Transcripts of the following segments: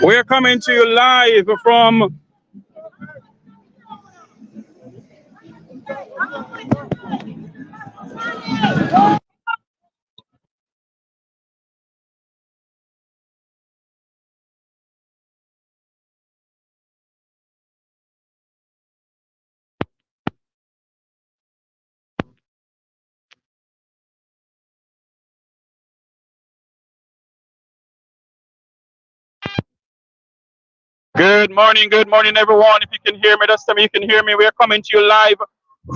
We're coming to you live from good morning, everyone. If you can hear me, that's time you can hear me. We are coming to you live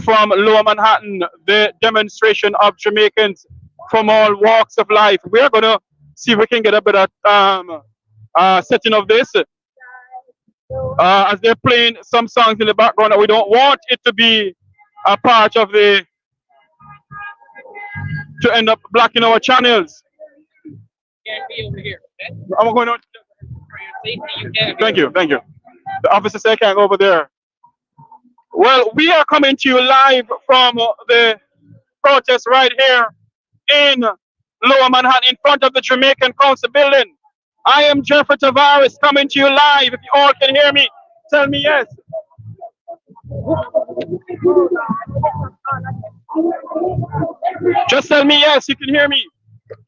from Lower Manhattan, the demonstration of Jamaicans from all walks of life. We are going to see if we can get a better setting of this. As they're playing some songs in the background, we don't want it to be a part of to end up blocking our channels. Can't be over here. Okay? I'm going on. For your safety, you can't. Thank you, thank you. The officer said I can't go over there. Well, we are coming to you live from the protest right here in Lower Manhattan in front of the Jamaican Council building. I am Jeffrey Tavares coming to you live. If you all can hear me, tell me yes. Just tell me yes, you can hear me.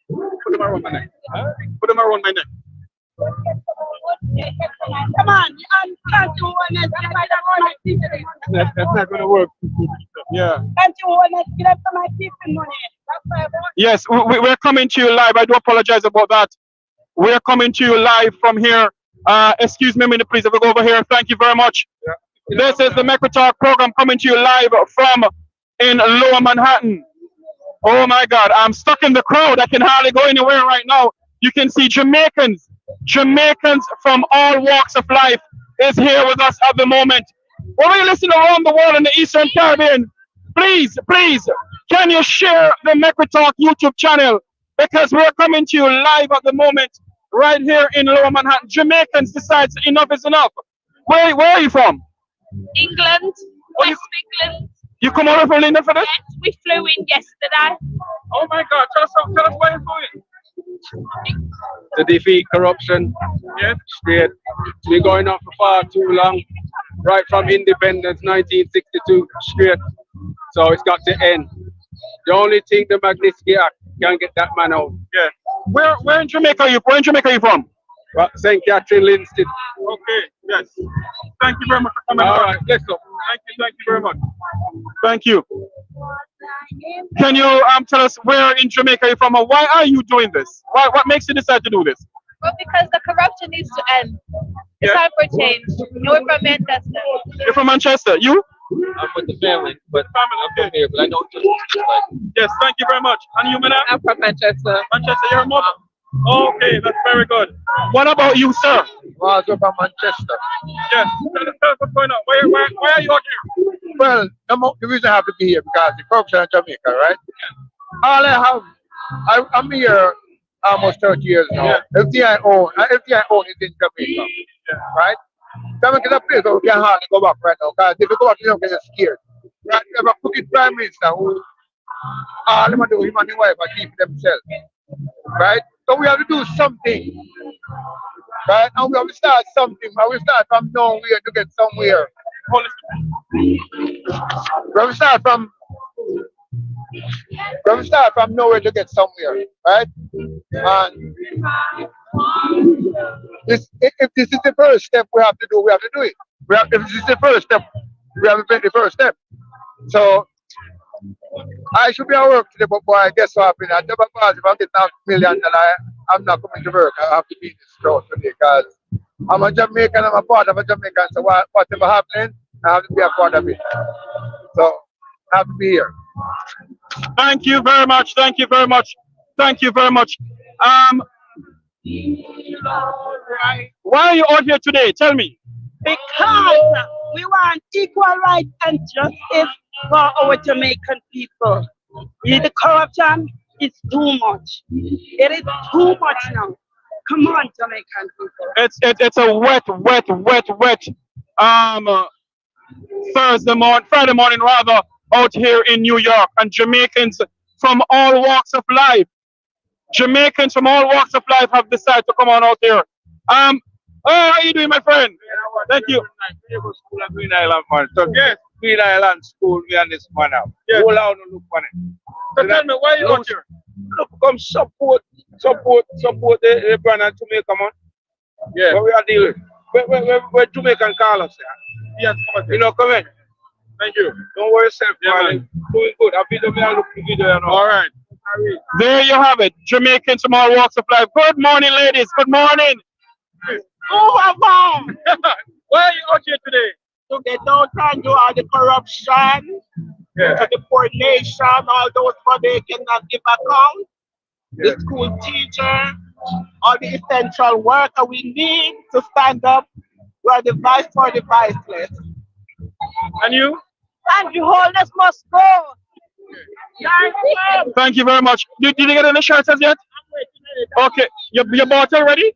Put them around my neck. Put them around my neck. Come on, you can't do one. That's not going to work. Yeah. Can't you want to get up for my tipping money? Yes, we're coming to you live. I do apologize about that. We're coming to you live from here. Excuse me a minute, please. If we go over here, thank you very much. Yeah. This is the Mecca Talk program coming to you live from in Lower Manhattan. Oh my God, I'm stuck in the crowd. I can hardly go anywhere right now. You can see Jamaicans from all walks of life is here with us at the moment. When we listen around the world in the Eastern Caribbean, please, can you share the Mecca Talk YouTube channel? Because we're coming to you live at the moment, right here in Lower Manhattan. Jamaicans decides enough is enough. Where are you from? England, West England. You come over from London for this? Yes, we flew in yesterday. Oh my God, tell us where you're going. To defeat corruption. Yes. Straight. We're going on for far too long. Right from independence, 1962, straight. So it's got to end. The only thing the Magnitsky Act can get that man out. Yeah. Where in Jamaica are you? Where in Jamaica are you from? St. Catherine, Linston. Okay. Yes. Thank you very much for coming. All right. Let's go. Thank you very much. Thank you. Can you tell us where in Jamaica you're from and why are you doing this? What makes you decide to do this? Well, because the corruption needs to end. It's time for change. We're from Manchester. You're from Manchester. You? I'm with the family, but I'm from here, but I don't just like. Yes, thank you very much. And you, madam? I'm from Manchester. Manchester, you're a mother? Okay, that's very good. What about you, sir? Well, I'm from Manchester. Yes, tell us what's going on. Why are you out here? Well, the reason I have to be here because the corruption in Jamaica, right? All I have, I'm here almost 30 years now. Yeah. Everything I own is in Jamaica, right? Jamaica is a place where we can hardly go back right now because if you go back, you don't get scared. Right? We have a crooked prime minister who all they do, him and his wife are keeping themselves, right? So we have to do something, right? And we have to start something. And we start from nowhere to get somewhere. We have to start from nowhere to get somewhere, right? And if this is the first step we have to do it. If this is the first step, we have to take the first step. So I should be at work today, but boy, guess what happened? I never pass if I'm getting $1 million, I'm not coming to work. I have to be in this crowd today because I'm a Jamaican, I'm a part of a Jamaican, so whatever happens, I have to be a part of it. So I have to be here. Thank you very much. Thank you very much. Thank you very much. Why are you out here today? Tell me. Because we want equal rights and justice for our Jamaican people. The corruption is too much. It is too much now. Come on, Jamaican people. It's a wet Friday morning rather, out here in New York, and Jamaicans from all walks of life Jamaicans from all walks of life have decided to come on out here. Oh, how are you doing, my friend? Thank you. School of Green Island, man. So, Yes. Green Island School, me and this man now. Yes. Hold on, look on it. So tell me, why are you out here? Look, come support the brand and Jamaica, man. Yeah. What we are dealing. Where Jamaican call us. Yes, come on. You know, come in. Thank you. Don't worry yourself, Yeah, man. Doing good. I'll be the man looking video, you know. All right. There you have it. Jamaicans from all walks of life. Good morning, ladies. Good morning. Overbound Why are you out here today? to get out and do all the corruption, Yeah. to the poor nation, all those money cannot give account, the school teacher, all the essential worker we need to stand up. We're the vice for the viceless. And you? And the wholeness must go. Thank you very much. Did you get any shirts as yet? Okay. You bought it already?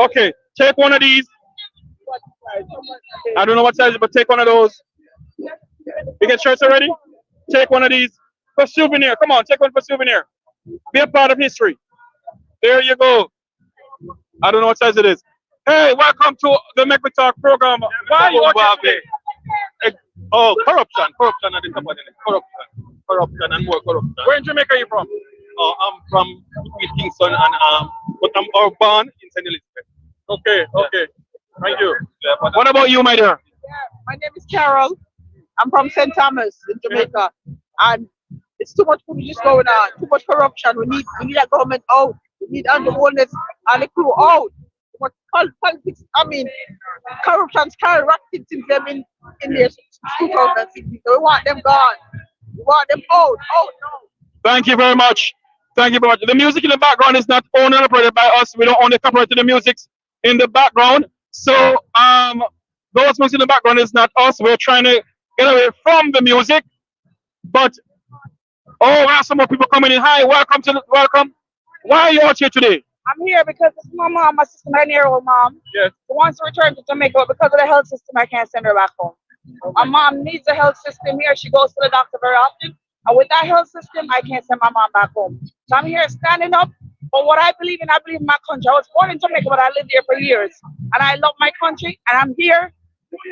Okay. Take one of these. I don't know what size, but take one of those. You get shirts already? Take one of these. For souvenir. Come on, take one for souvenir. Be a part of history. There you go. I don't know what size it is. Hey, welcome to the Make Me Talk program. Why are you out here today? Oh, corruption at the top of it. Corruption and more corruption. Where in Jamaica are you from? Oh, I'm from East Kingston and but I'm born in St. Elizabeth. Okay, okay. Thank you. What about you, my dear? My name is Carol. I'm from St. Thomas in Jamaica, and it's too much foolishness going on, too much corruption. We need a government out. We need the wholeness and the crew out. Too much politics. I mean, corruption's skyrocketed since they've been in there since 2016. So we want them gone. We want them out. Out now. Thank you very much. Thank you very much. The music in the background is not owned and operated by us. We don't own the copyright to the music in the background. So those music in the background is not us. We're trying to get away from the music. But oh, we have some more people coming in. Hi, welcome. Why are you out here today? I'm here because this is my mom, my sister, my 9-year-old mom. Yes. Who wants to return to Jamaica, but because of the health system, I can't send her back home. My mom needs a health system here. She goes to the doctor very often. And with that health system, I can't send my mom back home. So I'm here standing up for what I believe in. I believe in my country. I was born in Jamaica, but I lived here for years. And I love my country. And I'm here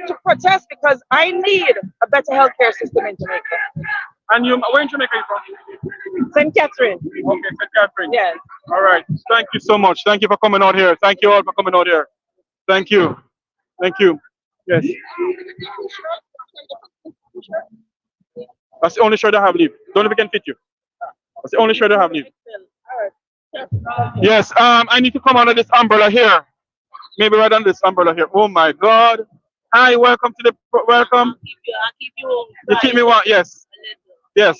to protest because I need a better healthcare system in Jamaica. And you, where in Jamaica are you from? St. Catherine. Okay, St. Catherine. Yes. All right. Thank you so much. Thank you for coming out here. Thank you all for coming out here. Thank you. Thank you. Yes. That's the only shirt I have, leave. Don't know if it can fit you. That's the only shirt I have, leave. Yes, I need to come under this umbrella here. Maybe right on this umbrella here. Oh my God. Hi, welcome to the, welcome. You keep me warm, yes. Yes.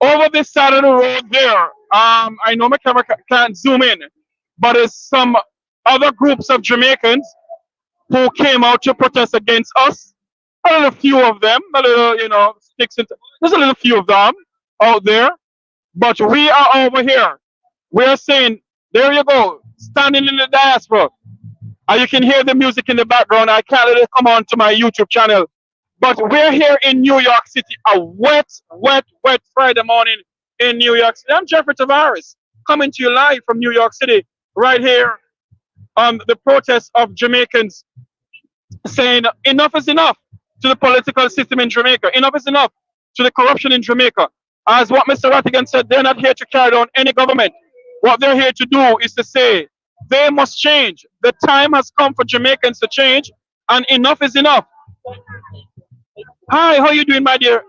Over this side of the road there, I know my camera can't zoom in, but there's some other groups of Jamaicans who came out to protest against us. A little few of them, a little, you know, sticks into, there's a little few of them out there, but we are over here. We are saying, there you go, standing in the diaspora. And you can hear the music in the background. I can't let it come on to my YouTube channel. But we're here in New York City, a wet Friday morning in New York City. I'm Jeffrey Tavares, coming to you live from New York City, right here on the protest of Jamaicans saying enough is enough to the political system in Jamaica. Enough is enough to the corruption in Jamaica. As what Mr. Rattigan said, they're not here to carry down any government. What they're here to do is to say they must change. The time has come for Jamaicans to change, and enough is enough. Hi, how are you doing, my dear?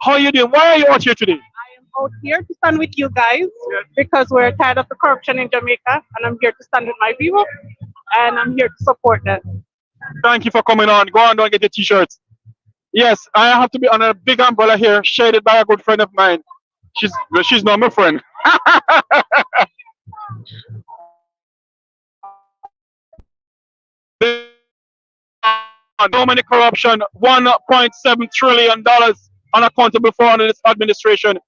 How are you doing? Why are you out here today? I am out here to stand with you guys because we're tired of the corruption in Jamaica, and I'm here to stand with my people, and I'm here to support them. Thank you for coming on. Go on, don't get your t-shirts. Yes, I have to be on a big umbrella here, shaded by a good friend of mine. She's not my friend. So many corruption, $1.7 trillion unaccountable for under this administration.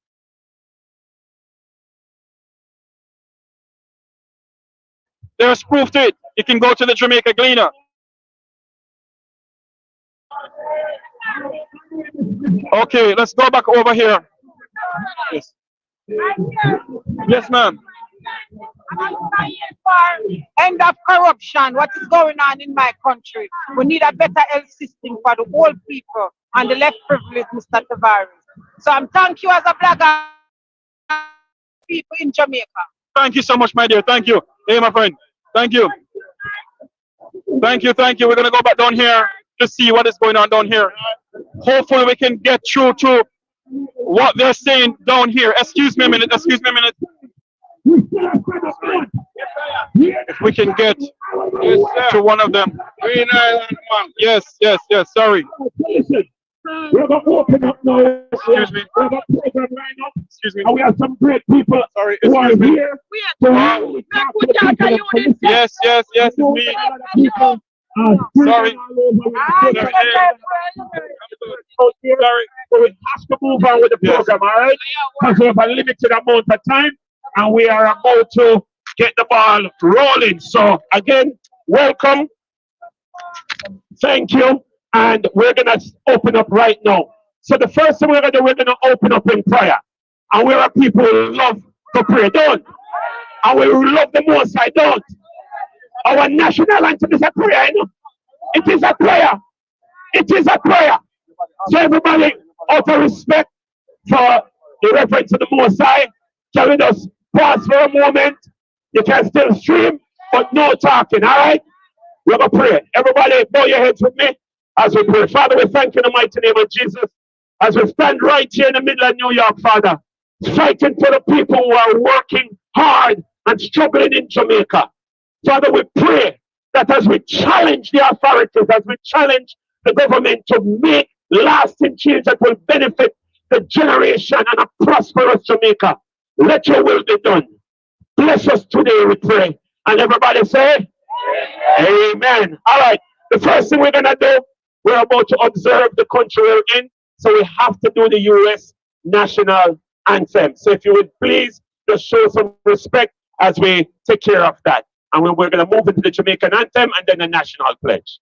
There's proof to it. You can go to the Jamaica Gleaner. Okay, let's go back over here. Yes. Yes, ma'am. End of corruption, what is going on in my country. We need a better health system for the whole people and the less privileged, Mr. Tavares. So I'm thank you as a blogger people in Jamaica. Thank you so much, my dear. Thank you. Hey, my friend. Thank you. Thank you. Thank you. We're gonna go back down here to see what is going on down here. Hopefully, we can get through to what they're saying down here. Excuse me a minute. Excuse me a minute. If we can get to one of them. Green Island man. Yes, yes, yes. Sorry. We're going to open up now. Excuse me. We're going to program right now. Excuse me. And we have some great people Sorry. who are Excuse me. here to really talk to the people of Philippi. Yes, yes, yes. It's me. People are Sorry. spreading all over with the program. Sorry. So we have to move on with the Yes. program, all right? Because we have a limited amount of time and we are about to get the ball rolling. So again, welcome. Thank you. And we're going to open up right now. So the first thing we're going to do, we're going to open up in prayer. And we're a people who love to pray, don't? And we love the Most High, don't? Our national anthem is a prayer, you know? It is a prayer. It is a prayer. So everybody, out of respect for the reference to the Most High, can we just pause for a moment? You can still stream, but no talking, all right? We're going to pray. Everybody, bow your heads with me as we pray. Father, we thank you in the mighty name of Jesus as we stand right here in the middle of New York, Father, fighting for the people who are working hard and struggling in Jamaica. Father, we pray that as we challenge the authorities, as we challenge the government to make lasting change that will benefit the generation and a prosperous Jamaica, let your will be done. Bless us today, we pray. And everybody say, Amen. All right. The first thing we're going to do, we're about to observe the country we're in. So we have to do the U.S. national anthem. So if you would please just show some respect as we take care of that. And we're going to move into the Jamaican anthem and then the national pledge.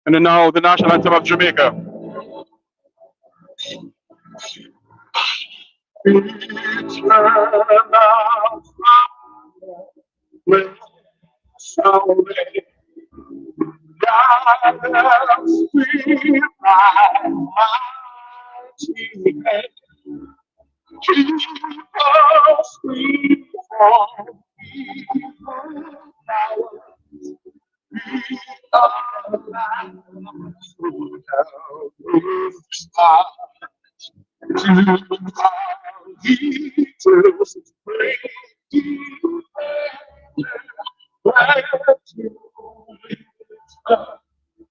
And then now the national anthem of Jamaica. Jesus bring you back to the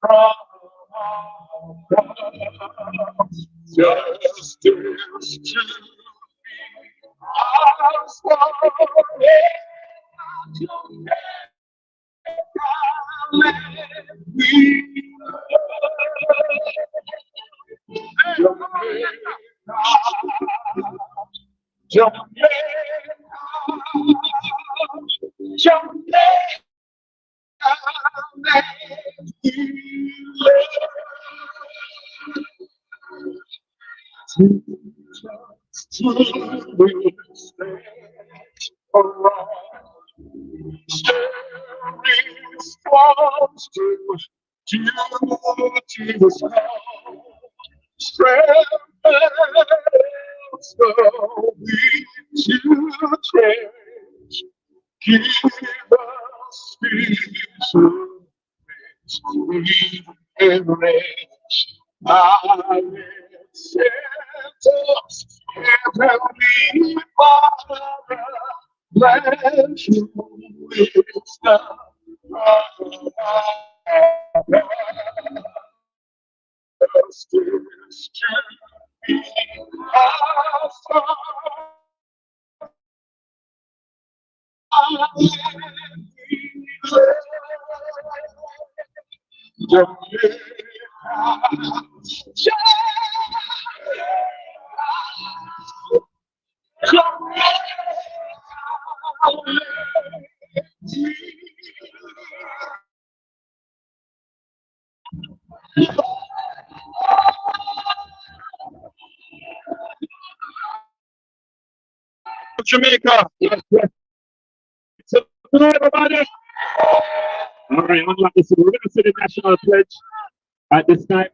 cross. Justice to be ours forever. Jesus, strength so we to change. Give us peace, we enrich our sentence, heavenly Father, grant you wisdom. Justice to be awesome. Jamaica. So, everybody. All right, we're going to say the national pledge. At this time,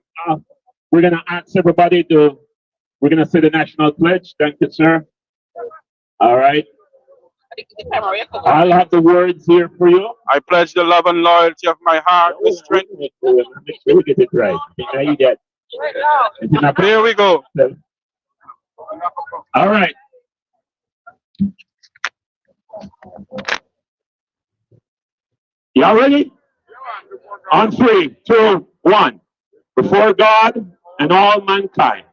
we're going to ask everybody we're going to say the national pledge. Thank you, sir. All right. I'll have the words here for you. I pledge the love and loyalty of my heart, the strength. Make sure we get it right. Now you get. Here we go. All right. Y'all ready? On 3, 2, 1. Before God and all mankind,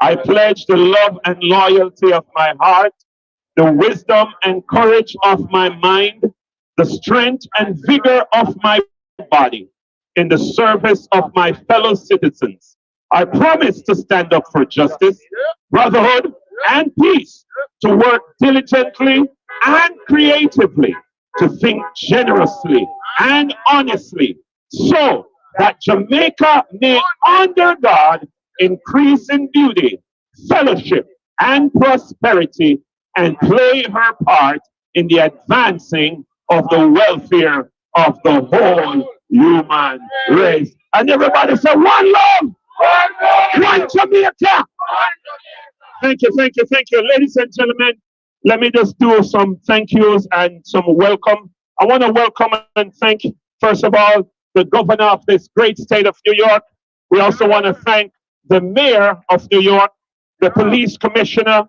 I pledge the love and loyalty of my heart, the wisdom and courage of my mind, the strength and vigor of my body in the service of my fellow citizens. I promise to stand up for justice, brotherhood, and peace, to work diligently and creatively, to think generously and honestly, so that Jamaica may, under God, increase in beauty, fellowship, and prosperity, and play her part in the advancing of the welfare of the whole human race. And everybody say, one love, one Jamaica. Thank you, thank you, thank you. Ladies and gentlemen, let me just do some thank yous and some welcome. I want to welcome and thank, first of all, the governor of this great state of New York. We also want to thank the mayor of New York, the police commissioner,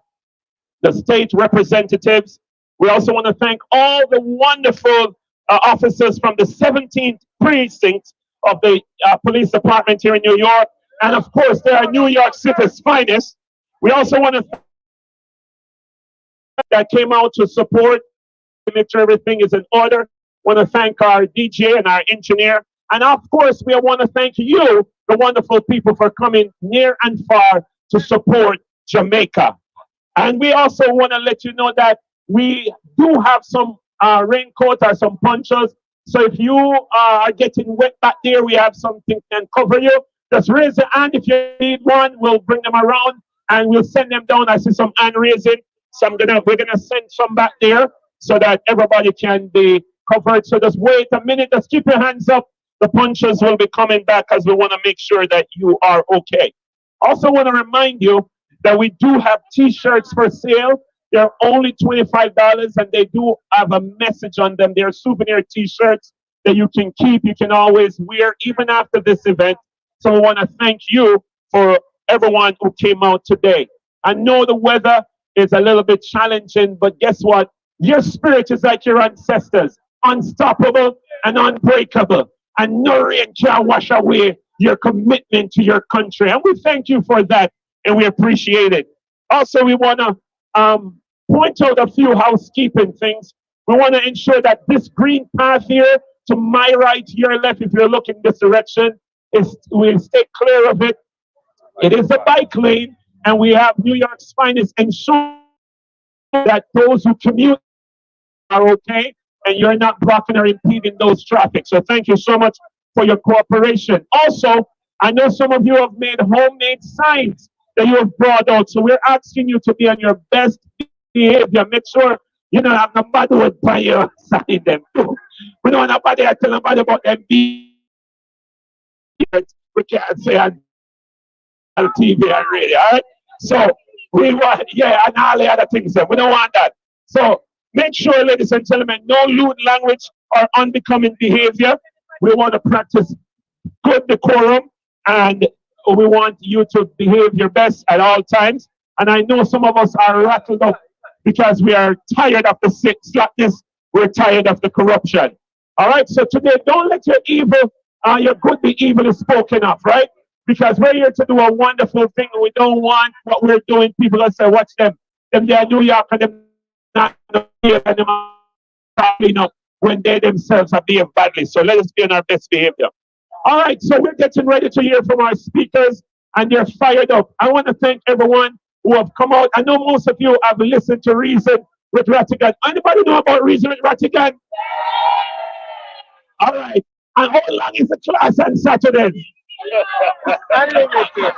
the state representatives. We also want to thank all the wonderful officers from the 17th precinct of the police department here in New York. And of course, they are New York City's finest. We also want to thank that came out to support, to make sure everything is in order. Want to thank our DJ and our engineer. And of course, we want to thank you, the wonderful people, for coming near and far to support Jamaica. And we also want to let you know that we do have some raincoats or some ponchos. So if you are getting wet back there, we have something that can cover you. Just raise your hand if you need one. We'll bring them around and we'll send them down. I see some hand raising. So we're gonna send some back there so that everybody can be covered. So just wait a minute. Just keep your hands up. The ponchos will be coming back as we want to make sure that you are okay. Also want to remind you that we do have t-shirts for sale. They're only $25 and they do have a message on them. They're souvenir t-shirts that you can keep. You can always wear even after this event. So I want to thank you for everyone who came out today. I know the weather is a little bit challenging, but guess what? Your spirit is like your ancestors, unstoppable and unbreakable. And no rain can wash away your commitment to your country. And we thank you for that, and we appreciate it. Also, we want to point out a few housekeeping things. We want to ensure that this green path here, to my right, your left, if you're looking this direction, we'll stay clear of it. It is a bike lane, and we have New York's finest ensure that those who commute are okay, and you're not blocking or impeding those traffic. So thank you so much for your cooperation. Also, I know some of you have made homemade signs that you have brought out. So we're asking you to be on your best behavior. Make sure you don't have nobody would buy your sign them too. We don't want nobody to tell nobody about them being. We can't say on TV and radio, all right? So we want, yeah, and all the other things. We don't want that. So make sure, ladies and gentlemen, no lewd language or unbecoming behavior. We want to practice good decorum, and we want you to behave your best at all times. And I know some of us are rattled up because we are tired of the slackness. We're tired of the corruption. All right, so today, don't let your evil, your good be evil spoken of, right? Because we're here to do a wonderful thing, and we don't want what we're doing. People will say, watch them. Them they are New York, and them not here, and them probably not when they themselves are being badly. So let us be on our best behavior. All right, so we're getting ready to hear from our speakers, and they're fired up. I want to thank everyone who have come out. I know most of you have listened to Reason with Rattigan. Anybody know about Reason with Rattigan? All right. And how long is the class on Saturdays? Unlimited.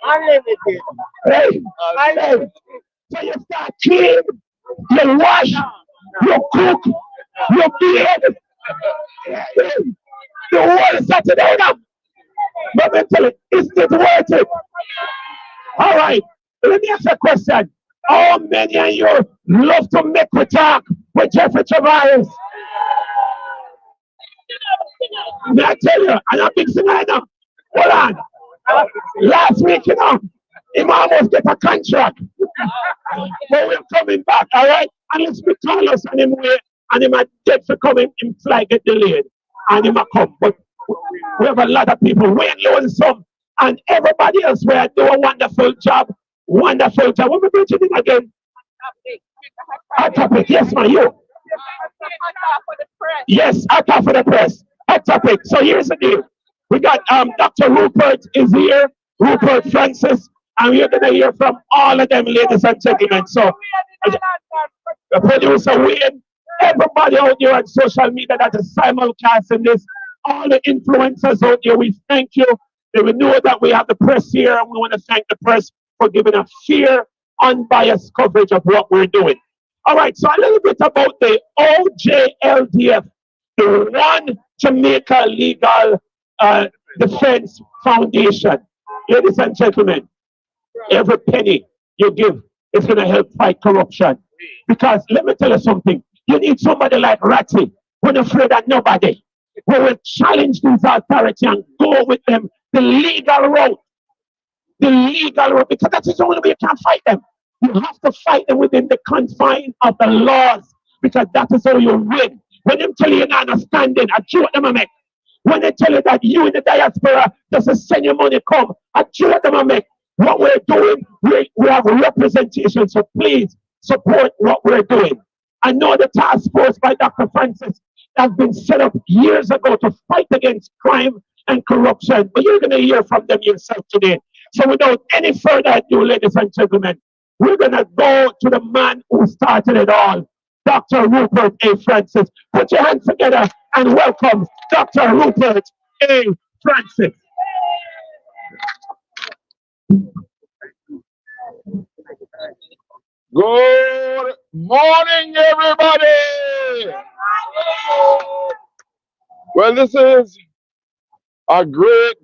Unlimited. Hey, hey. So you start clean, you wash, you cook, you beard. The whole Saturday now. But mentally, is it worth it? All right. Let me ask a question. How many of you love to make we talk with Jeffrey Tavares? May I tell you, I'm a big singer now. Hold on. Last week, him almost get a contract. But we're coming back, all right? And let's be Carlos and him way, and him a dead for coming, him flight get delayed, and him a come. But we have a lot of people, Wayne Lonesome, and everybody else where do a wonderful job. Wonderful job. What we preaching in again? Hot topic. Yes, man, you. Yes, hot topic for the press. Hot topic. So here's the deal. We got Dr. Rupert is here, Rupert Francis, and we're gonna hear from all of them, ladies and gentlemen. So the producer Wayne, everybody out there on social media that is simulcasting this, all the influencers out there, we thank you. We know that we have the press here, and we want to thank the press for giving a fair, unbiased coverage of what we're doing. All right, so a little bit about the OJLDF, the One Jamaica Legal Defense Foundation. Ladies and gentlemen, every penny you give is going to help fight corruption. Because let me tell you something, you need somebody like Ratty, who's afraid of nobody, who will challenge this authority and go with them the legal route. The legal route, because that is the only way you can fight them. You have to fight them within the confines of the laws, because that is how you win. When they tell you you're not understanding, I chew them a make. When they tell you that you in the diaspora doesn't send your money come, I chew them a make. What we're doing, we have representation, so please support what we're doing. I know the task force by Dr. Francis has been set up years ago to fight against crime and corruption, but you're going to hear from them yourself today. So without any further ado, ladies and gentlemen, we're going to go to the man who started it all, Dr. Rupert A. Francis. Put your hands together and welcome Dr. Rupert A. Francis. Good morning, everybody. Well, this is a great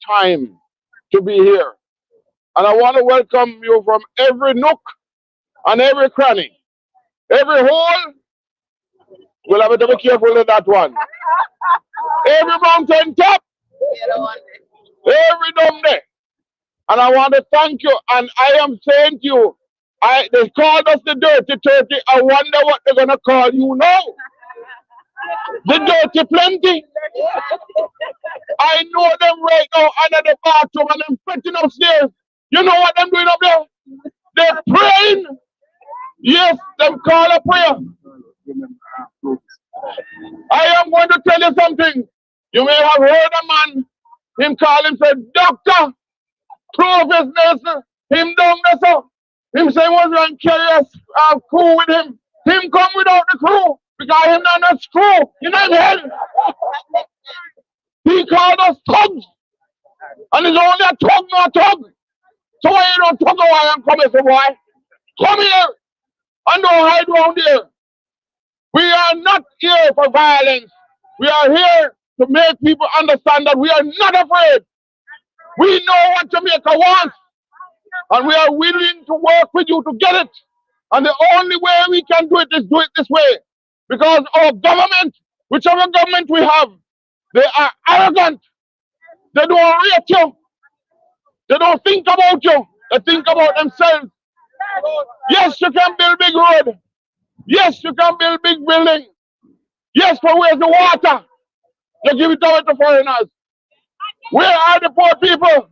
time to be here. And I want to welcome you from every nook and every cranny. Every hole, we'll have to be careful with that one. Every mountain top, every dumb day. And I want to thank you. And I am saying to you, They called us the dirty 30. I wonder what they're gonna call you now. The dirty plenty. I know them right now under the bathroom and them fretting upstairs. You know what I'm doing up there? They're praying. Yes, them call a prayer. I am going to tell you something. You may have heard a man, him call him, say, doctor, prove his nurse, him down there, so. Him say, was going to carry a crew with him. Him come without the crew, because him not a screw. You know hell. He called us thugs. And it's only a thug, not a thug. So why you don't talk about why I'm coming, so boy? Come here and don't hide around here. We are not here for violence. We are here to make people understand that we are not afraid. We know what Jamaica wants. And we are willing to work with you to get it. And the only way we can do it is do it this way. Because our government, whichever government we have, they are arrogant. They don't rate you. They don't think about you. They think about themselves. Yes, you can build big road. Yes, you can build big building. Yes, but where's the water? They give it away to foreigners. Where are the poor people?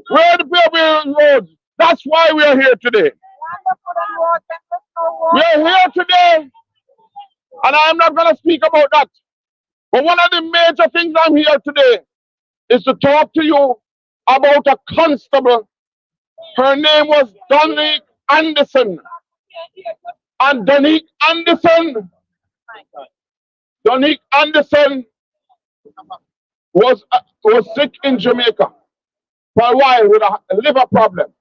Where are the people building roads? That's why we are here today. We are here today, and I am not going to speak about that. But one of the major things I'm here today is to talk to you about a constable. Her name was Donique Anderson. And Donique Anderson was sick in Jamaica for a while with a liver problem.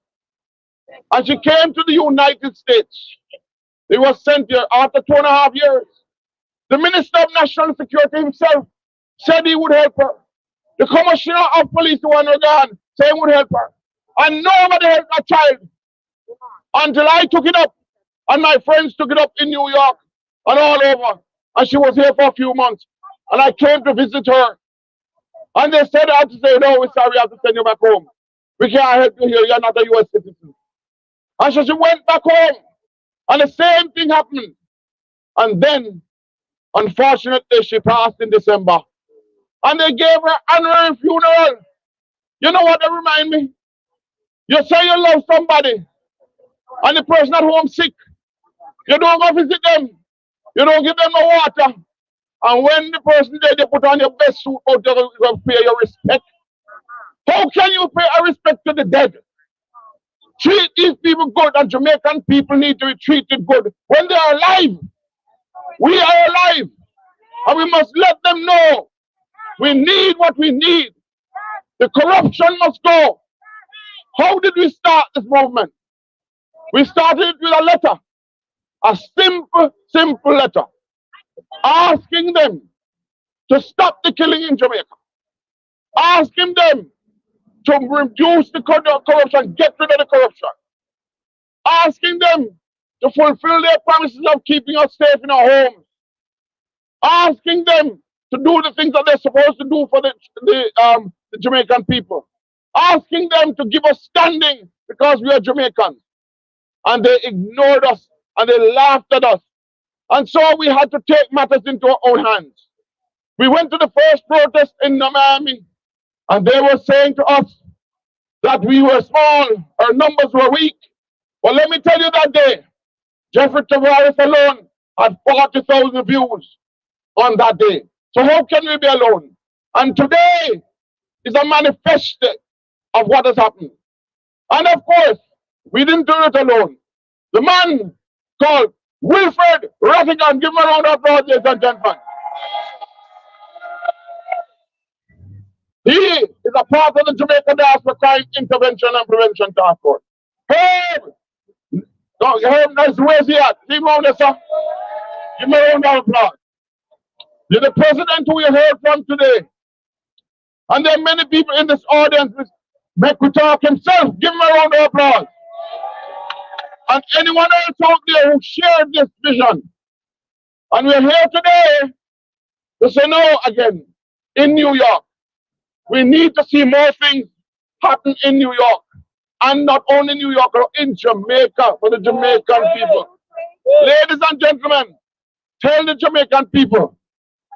And she came to the United States. He was sent here after 2.5 years. The Minister of National Security himself said he would help her. The Commissioner of Police, the one again, said he would help her. And nobody helped my child until I took it up. And my friends took it up in New York and all over. And she was here for a few months. And I came to visit her. And they said I had to say, no, we're sorry, we have to send you back home. We can't help you here, you're not a US citizen. And so she went back home. And the same thing happened. And then, unfortunately, she passed in December. And they gave her honorary funeral. You know what they remind me? You say you love somebody, and the person at home sick. You don't go visit them. You don't give them no water. And when the person there, they put on your best suit, out there, you pay your respect. How can you pay a respect to the dead? Treat these people good, and Jamaican people need to be treated good when they are alive. We are alive, and we must let them know we need what we need. The corruption must go. How did we start this movement? We started it with a letter, a simple letter, asking them to stop the killing in Jamaica, asking them to reduce the corruption, get rid of the corruption, asking them to fulfill their promises of keeping us safe in our homes, asking them to do the things that they're supposed to do for the Jamaican people, asking them to give us standing because we are Jamaicans. And they ignored us and they laughed at us. And so we had to take matters into our own hands. We went to the first protest in Miami, and they were saying to us that we were small, our numbers were weak. Well, let me tell you that day, Jeffrey Tavares alone had 40,000 views on that day. So how can we be alone? And today is a manifesto of what has happened. And of course, we didn't do it alone. The man called Wilfred Rattigan, give him a round of applause, ladies and gentlemen. He is a part of the Jamaica Diaspora Crime Intervention and Prevention Task Force. Herb! No, Herb, where's he at? Leave him on there, sir. Give him a round of applause. You're the president who you heard from today. And there are many people in this audience. McCuttalk himself, give him a round of applause. And anyone else out there who shared this vision. And we're here today to say no again in New York. We need to see more things happen in New York. And not only New York, but in Jamaica, for the Jamaican people. Ladies and gentlemen, tell the Jamaican people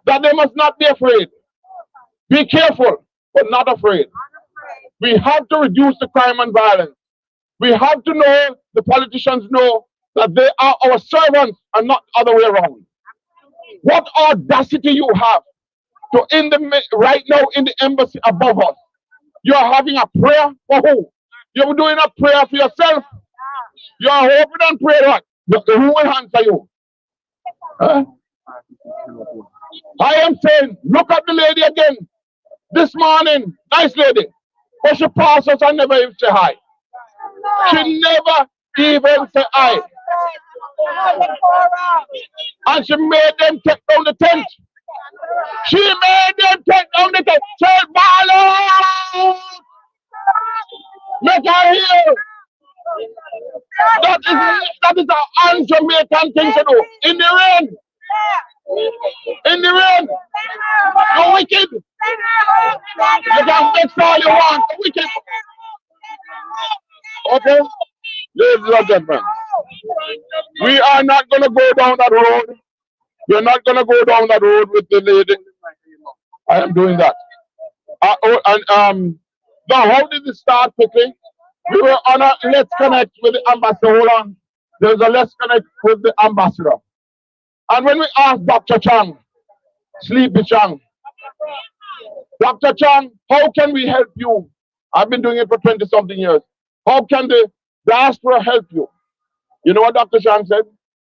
that they must not be afraid. Be careful, but not afraid. We have to reduce the crime and violence. We have to know, the politicians know, that they are our servants and not the other way around. What audacity you have to, right now in the embassy above us, you are having a prayer for who? You're doing a prayer for yourself. You are hoping and praying what? Who will answer you? Huh? I am saying, look at the lady again. This morning, nice lady. But she passed us and never even say hi. She never even say hi. And she made them take down the tent. She made them take down the tent. Say, Barlow! Make her hear. That is an un-Jamaican thing to do. In the rain. In the rain. You're wicked. You can fix all you want. You're wicked. Okay? Ladies and gentlemen, we are not going to go down that road. We're not going to go down that road with the lady. I am doing that. Now, how did it start quickly? We were on a Let's Connect with the ambassador. Hold on. There's a Let's Connect with the ambassador. And when we asked Dr. Chang, Sleepy Chang, Dr. Chang, how can we help you? I've been doing it for 20-something years. How can the diaspora help you? You know what Dr. Chang said?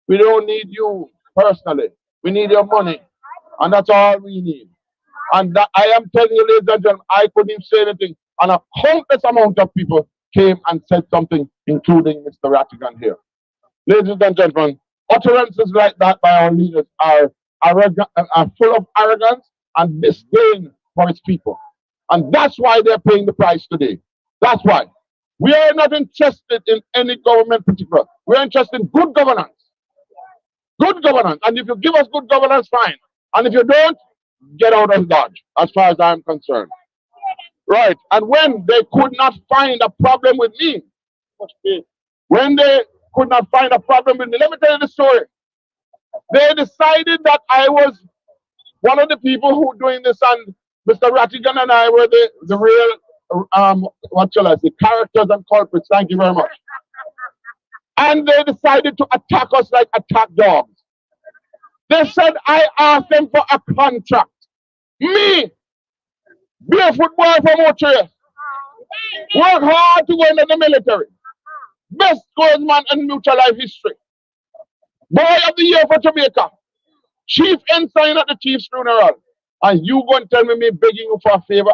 We don't need you personally. We need your money. And that's all we need. And that, I am telling you, ladies and gentlemen, I couldn't even say anything. And a countless amount of people came and said something, including Mr. Rattigan here. Ladies and gentlemen, utterances like that by our leaders are full of arrogance and disdain for its people. And that's why they're paying the price today. That's why. We are not interested in any government particular. We're interested in good governance. Good governance. And if you give us good governance, fine. And if you don't, get out of Dodge, as far as I'm concerned. Right. And when they could not find a problem with me, when they could not find a problem with me, let me tell you the story. They decided that I was one of the people who were doing this, and Mr. Rattigan and I were the real, what shall I say, characters and culprits. Thank you very much. And they decided to attack us like attack dogs. They said I asked them for a contract. Me, barefoot boy from Ocho, work hard to go into the military. Best swordsman in mutual life history. Boy of the year for Jamaica. Chief ensign at the chief's funeral. And you going to tell me begging you for a favor,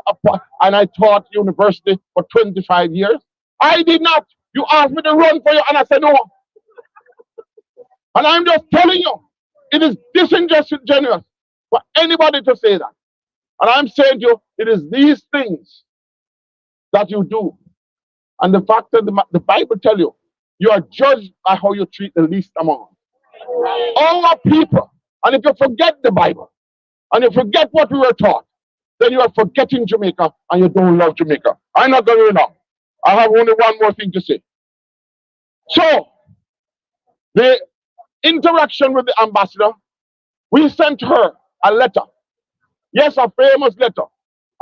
and I taught university for 25 years? I did not. You asked me to run for you, and I said no. And I'm just telling you, it is disingenuous for anybody to say that. And I'm saying to you, it is these things that you do. And the fact that the Bible tells you, you are judged by how you treat the least among us. Our people. And if you forget the Bible, and you forget what we were taught, then you are forgetting Jamaica, and you don't love Jamaica. I'm not going to now. I have only one more thing to say. So, the interaction with the ambassador, we sent her a letter. Yes, a famous letter.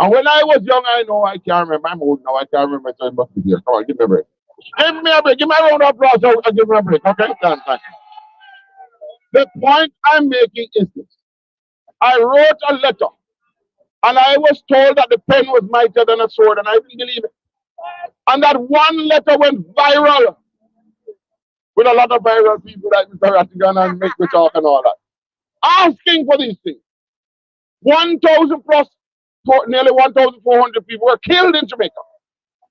And when I was young, I know I can't remember. I'm old now, I can't remember. So I must be here. Come on, give me a break. Give me a break. Give me a round of applause. I'll give me a break. Okay? Thank you. The point I'm making is this. I wrote a letter, and I was told that the pen was mightier than a sword, and I didn't believe it. And that one letter went viral with a lot of viral people like Mr. Rattigan and Mr. Talk and all that, asking for these things. 1,000 plus, nearly 1,400 people were killed in Jamaica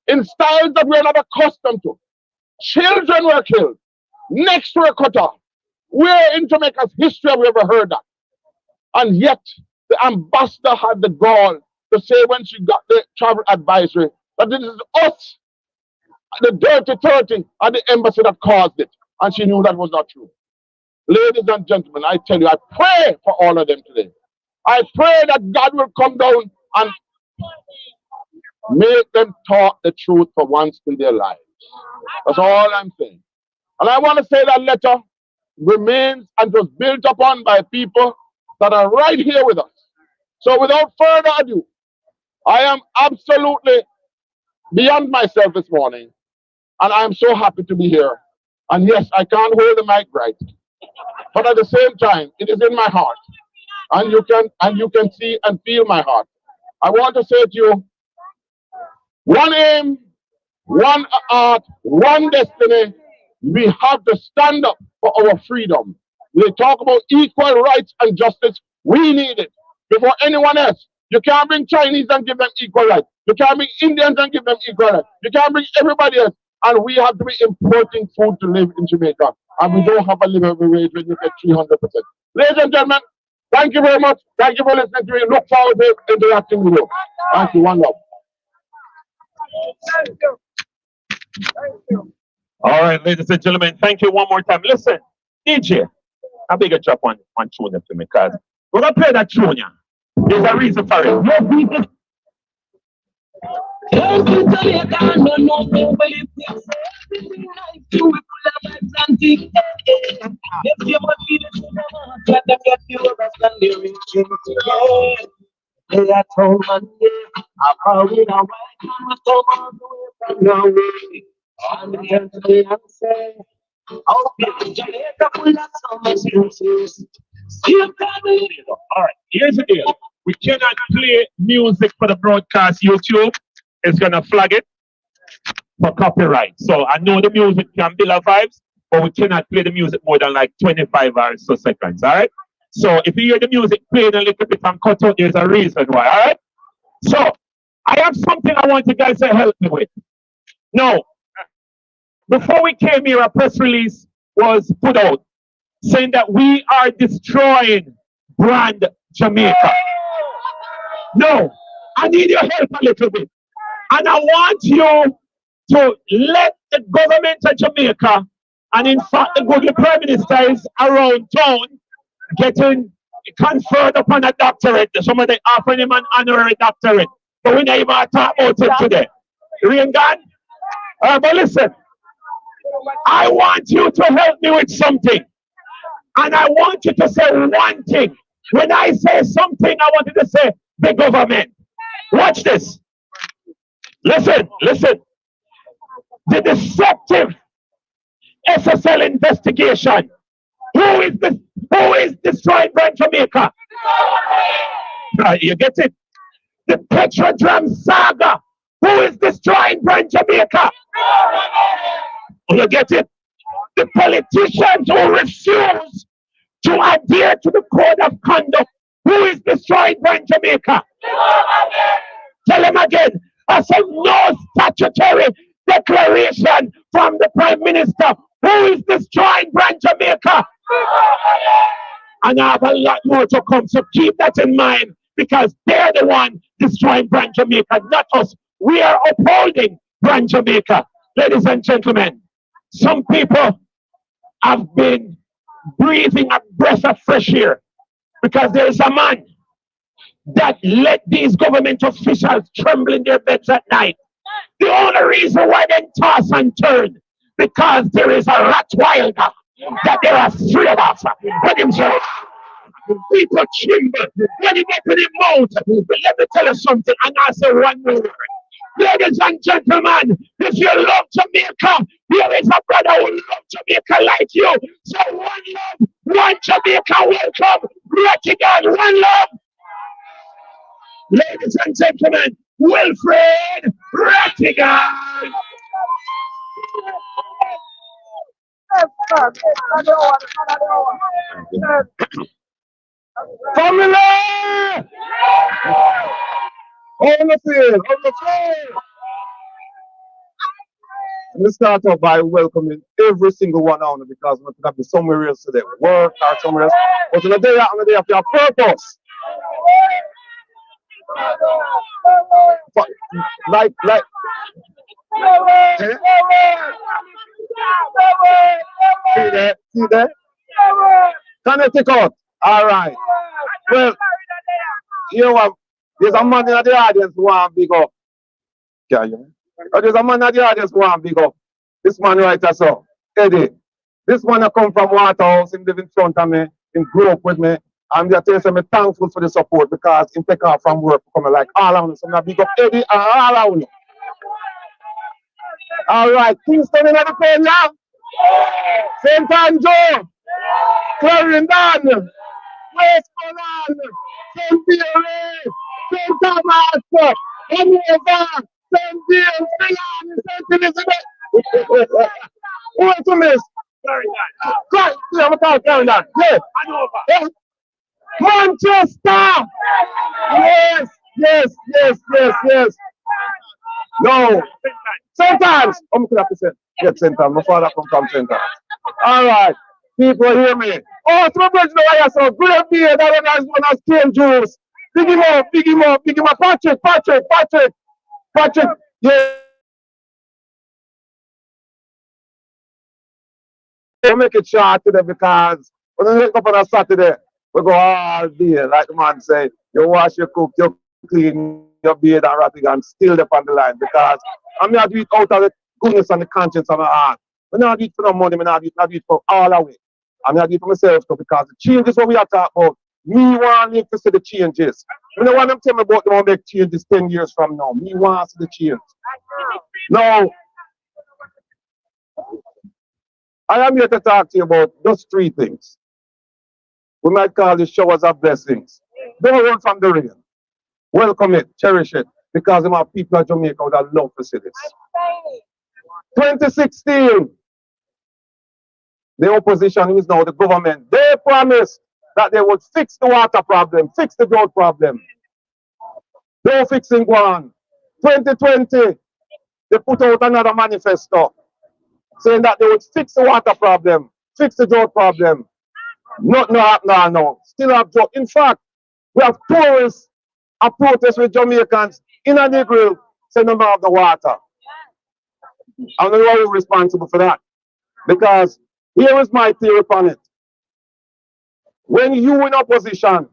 in styles that we're not accustomed to. Children were killed. Necks were cut off. Where in Jamaica's history have we ever heard that? And yet, the ambassador had the gall to say when she got the travel advisory that this is us, the dirty 30 at the embassy that caused it. And she knew that was not true. Ladies and gentlemen, I tell you, I pray for all of them today. I pray that God will come down and make them talk the truth for once in their lives. That's all I'm saying. And I want to say that letter remains and was built upon by people that are right here with us. So without further ado, I am absolutely beyond myself this morning, and I am so happy to be here. And yes, I can't hold the mic right, but at the same time, it is in my heart, and you can see and feel my heart. I want to say to you, one aim, one art, one destiny. We have to stand up for our freedom. We talk about equal rights and justice. We need it before anyone else. You can't bring Chinese and give them equal rights. You can't bring Indians and give them equal rights. You can't bring everybody else. And we have to be importing food to live in Jamaica. And we don't have a livable wage when you get 300%. Ladies and gentlemen, thank you very much. Thank you for listening to me. Look forward to interacting with you. Thank you. One love. Thank you. Thank you. All right, ladies and gentlemen, thank you one more time. Listen, DJ, I beg a drop on tune to me because we're going to play that tune. Yeah. There's a reason for it. All right, here's the deal. We cannot play music for the broadcast. YouTube is gonna flag it for copyright. So I know the music can build our vibes, but we cannot play the music more than like 25 or so seconds. All right. So if you hear the music playing a little bit and cut out, there's a reason why. All right. So I have something I want you guys to help me with. Now, before we came here, a press release was put out saying that we are destroying brand Jamaica. No, I need your help a little bit. And I want you to let the government of Jamaica, and in fact the good Prime Minister is around town getting conferred upon a doctorate. Somebody offering him an honorary doctorate. But we never even talk about it today. Rain God? But listen, I want you to help me with something. And I want you to say one thing. When I say something, I want you to say the government. Watch this. Listen, listen. The deceptive SSL investigation. Who is destroying Brand Jamaica? You get it? The Petrodram saga. Who is destroying Brand Jamaica? You get it? The politicians who refuse to adhere to the code of conduct. Who is destroying Brand Jamaica? Tell him again. I said no statutory declaration from the Prime Minister. Who is destroying Brand Jamaica? And I have a lot more to come. So keep that in mind because they're the one destroying Brand Jamaica, not us. We are upholding Brand Jamaica. Ladies and gentlemen, some people have been breathing a breath of fresh air because there is a man that let these government officials tremble in their beds at night. The only reason why they toss and turn because there is a Rottweiler that they are afraid of. When him say, people tremble when he get to the mouth. But let me tell you something, and I say one more word. Ladies and gentlemen, if you love Jamaica, there is a brother who loves Jamaica like you. So one love, one Jamaica, welcome. Rockingham, one love. Ladies and gentlemen, Wilfred Rockingham. Family! On the field, on the field! Let me start off by welcoming every single one on because we're going to be somewhere else today. Work or somewhere else. But on the day of your purpose. Like, eh? See there? Connecticut. All right. Well, you know what? There's a man in the audience who want to big up. There's a man in the audience who want to big up. This man right as so. Eddie. This man I come from Waterhouse, him live in front of me, him grew up with me. I'm just telling you, I'm thankful for the support because him take off from work coming like all around. So I'm big up Eddie and all around. All right, Kingston in the pen now. St. Andrew, Clarendon, Westmoreland, St. Mary, St. Thomas, Hanover, St. James, St. Elizabeth. Who else to miss? Right, I'm going to carry that. Yeah. Manchester! Yes, yes, yes, yes, yes. No. St. Anne's. I'm going to say. Yes, St. Anne's. My father come from St. Anne's. All right. People hear me. Oh, to my bridge now, I saw great beer. That one has cane juice. Big him up, big him up, big him up. Patrick. Yeah. We make it short today because when we wake up on a Saturday, we go all day, like the man say, you wash, you cook, you clean, you bathe and ratting and still up on the line because I'm not doing it out of the goodness and the conscience of my heart. I'm not doing it for no money, I'm not doing it for all the way. I'm not doing it for myself too because the changes what we are talking about, me want to see the changes. I don't want them to tell me about them make changes 10 years from now. Me want to see the change. Now, I am here to talk to you about just three things. We might call the showers of blessings. Don't run from the rain. Welcome it, cherish it, because there are people in Jamaica that love to see this. 2016, the opposition, who is now the government, they promised that they would fix the water problem, fix the drought problem. They're fixing one. 2020, they put out another manifesto saying that they would fix the water problem, fix the drought problem. Nothing happening now. Still have drought. In fact, we have tourists a protest with Jamaicans in a Negril saying no more of the water. I'm not really responsible for that. Because here is my theory upon it. When you in opposition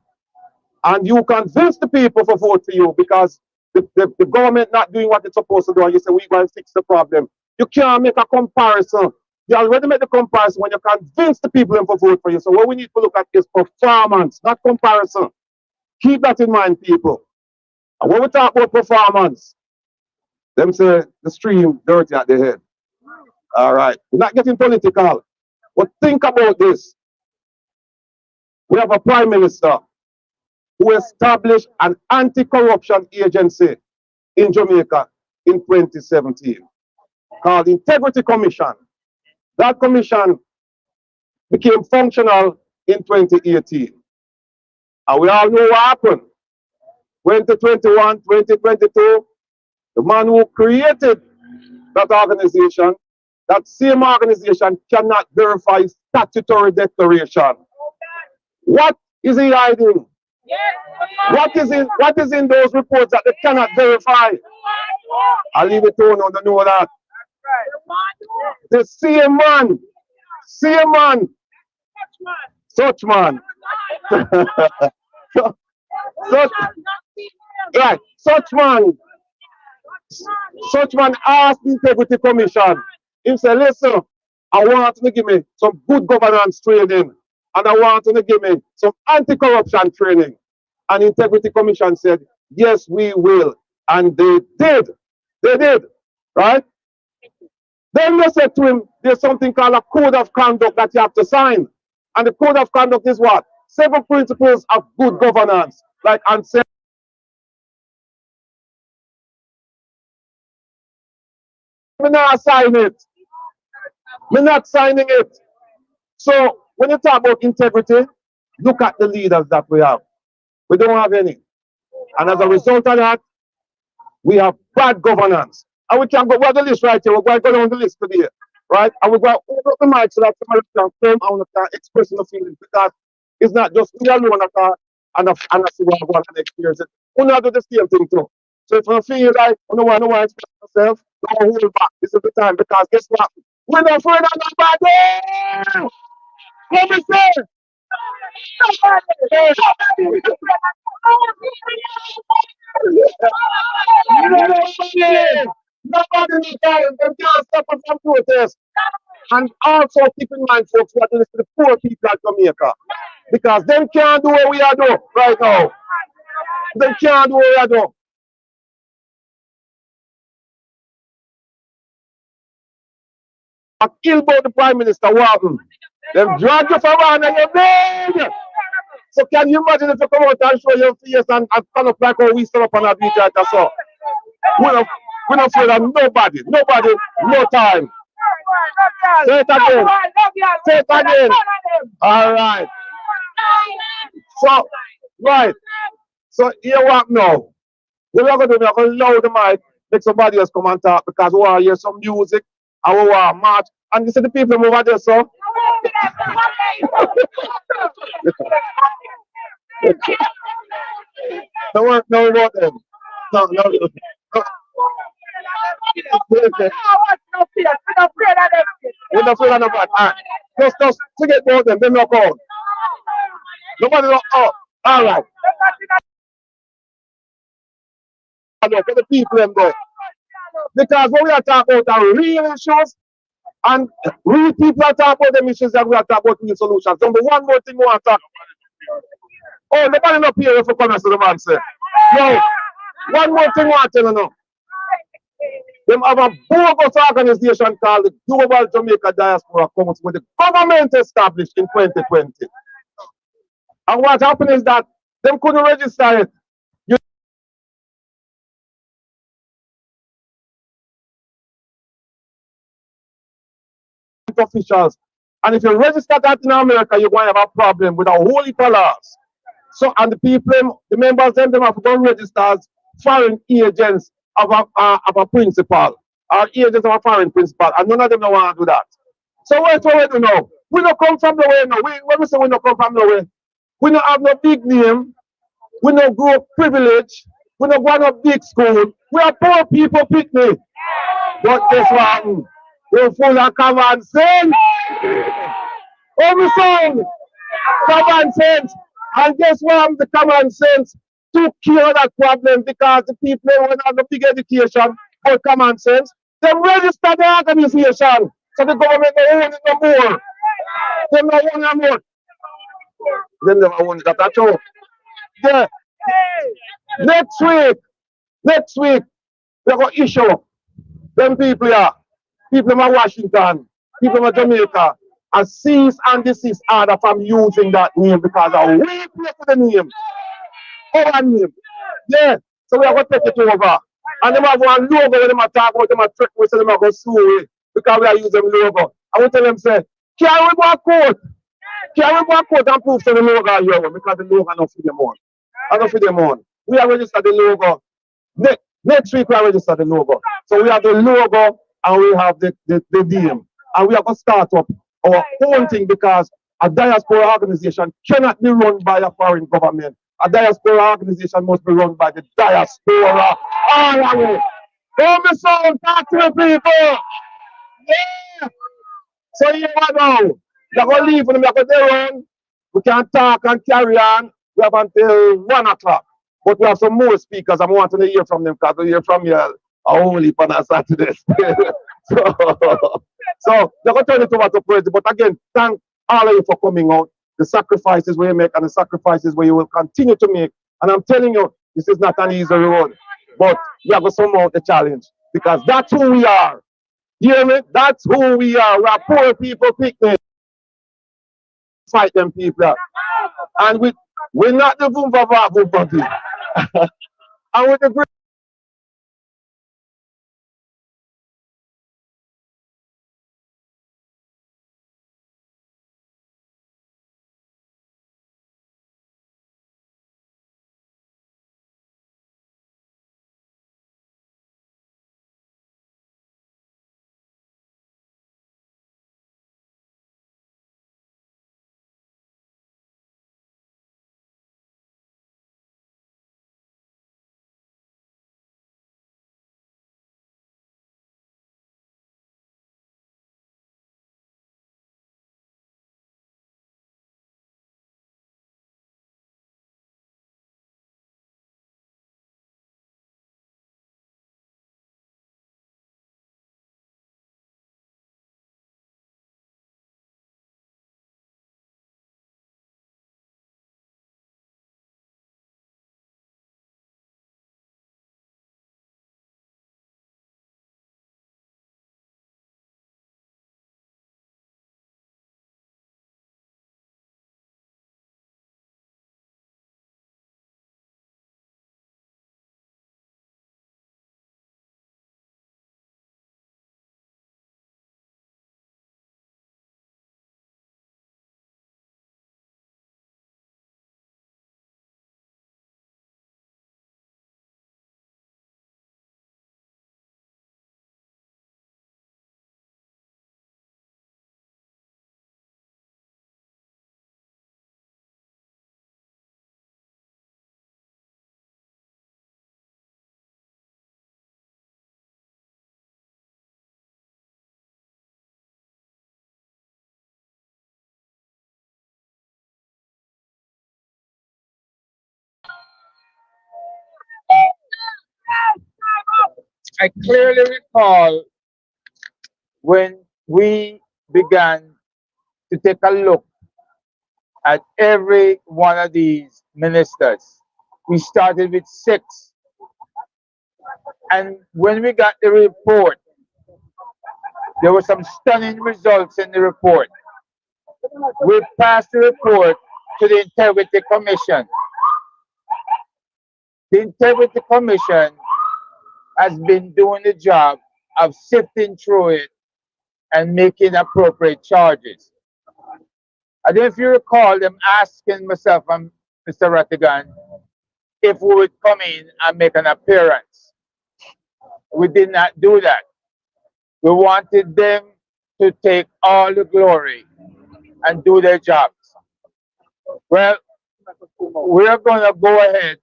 and you convince the people to vote for you because the government not doing what it's supposed to do and you say we're going to fix the problem, you can't make a comparison. You already made the comparison when you convince the people to vote for you. So what we need to look at is performance, not comparison. Keep that in mind, people. And when we talk about performance, them say the stream dirty at the head. All right. We're not getting political. But think about this. We have a prime minister who established an anti-corruption agency in Jamaica in 2017 called the Integrity Commission. That commission became functional in 2018. And we all know what happened. 2021, 2022, the man who created that organization, that same organization cannot verify statutory declaration. What is he hiding? What is in those reports that they cannot verify? I'll leave it to you to know that. The same man, such man. Right, such man asked the Integrity Commission. He said, listen, I want you to give me some good governance training and I want you to give me some anti-corruption training. And the Integrity Commission said, yes, we will. And they did. They did, right? Then they said to him, there's something called a code of conduct that you have to sign. And the code of conduct is what? 7 principles of good governance. Like I'm saying, I'm not signing it. I'm not signing it. So when you talk about integrity, look at the leaders that we have. We don't have any. And as a result of that, we have bad governance. And we can go by the list right here. We're going to go down the list today. Right? And we're going to open up the mic so that somebody can come and can express the feelings. Because it's not just me alone that and I see what I'm going to experience it. We not do the same thing too. So if you feel like you don't want to express yourself, don't hold back. This is the time because guess what? We're not afraid of nobody! Let me say! Nobody in the time, them can't stop us from protest. And also keep in mind, folks, we are doing this to the poor people of Jamaica. Because them can't do what we are doing right now. Them can't do what we are doing. I kill both the Prime Minister, what happened? Them drag you for one and you're dead. So can you imagine if you come out and show your face and stand up like how we stand up on a beach right or so? We're not afraid of nobody. Nobody, no time. Say it again. Say it again. All right. So, right. So here what now? What we're going to do, we're going to loud the mic, make somebody else come and talk because we want to hear some music and we want to march. And you see the people over there, so? Don't worry, no about them. No. We're not afraid of nobody. All right. Just forget about them, they're not called. Nobody know. Oh, all right. For the people in there. Because when we are talking about our real issues and real people are talking about them issues and we are talking about real solutions. Number one more thing we want to talk. Oh, nobody not here for comments to the man say. No. One more thing we want to tell you now. Them have a bogus organization called the Global Jamaica Diaspora Council with the government established in 2020. And what happened is that them couldn't register it. Officials. And if you register that in America, you're going to have a problem with a whole heap of laws. So, and the people, the members, them have to go register as foreign agents of a principal, or agents of a foreign principal, and none of them don't want to do that. So what we do now? We don't come from nowhere now. When we say we don't come from nowhere, we don't have no big name, we don't grow up privilege, we don't go to no big school. We are poor people picnic. But guess what? We're full of common sense. Oh, my son, common sense. And guess what? The common sense took care of that problem because the people who have the big education or common sense, they register the organization. So the government don't own it no more. They don't own it no more. They never own it. That's true. Yeah. Next week, they're going to issue them people here. People in Washington, people in Jamaica, and cease and desist order from using that name because we pay for the name. Our name. Yeah. So we are going to take it over. And they have one logo when they talk about them, trick we say them are going to sue it because we are using logo. I will tell them, say, can we go to court? Can we go to court and prove the logo are your because the logo not for them on. I don't for them on. We are registered the logo. Next week we are registered the logo. So we have the logo and we have the name. And we are going to start up our own thing because a diaspora organization cannot be run by a foreign government. A diaspora organization must be run by the diaspora. All right. Come my son, talk to the people. Yeah. So you know, they're going to leave them, they're going to run. We can talk and carry on. We have until 1 o'clock. But we have some more speakers. I'm wanting to hear from them because we hear from you only on a Saturday. So they're going to turn it over to President. But again, thank all of you for coming out. The sacrifices we make and the sacrifices where you will continue to make. And I'm telling you, this is not an easy road. But we have to surmount the challenge because that's who we are. You hear me? That's who we are. We're poor people picnic. Fight them people. And we're not the boom party. And with the great I clearly recall when we began to take a look at every one of these ministers. We started with 6. And when we got the report, there were some stunning results in the report. We passed the report to the Integrity Commission. The Integrity Commission has been doing the job of sifting through it and making appropriate charges. I don't know if you recall them asking myself and Mr. Rattigan if we would come in and make an appearance. We did not do that. We wanted them to take all the glory and do their jobs. Well, we're going to go ahead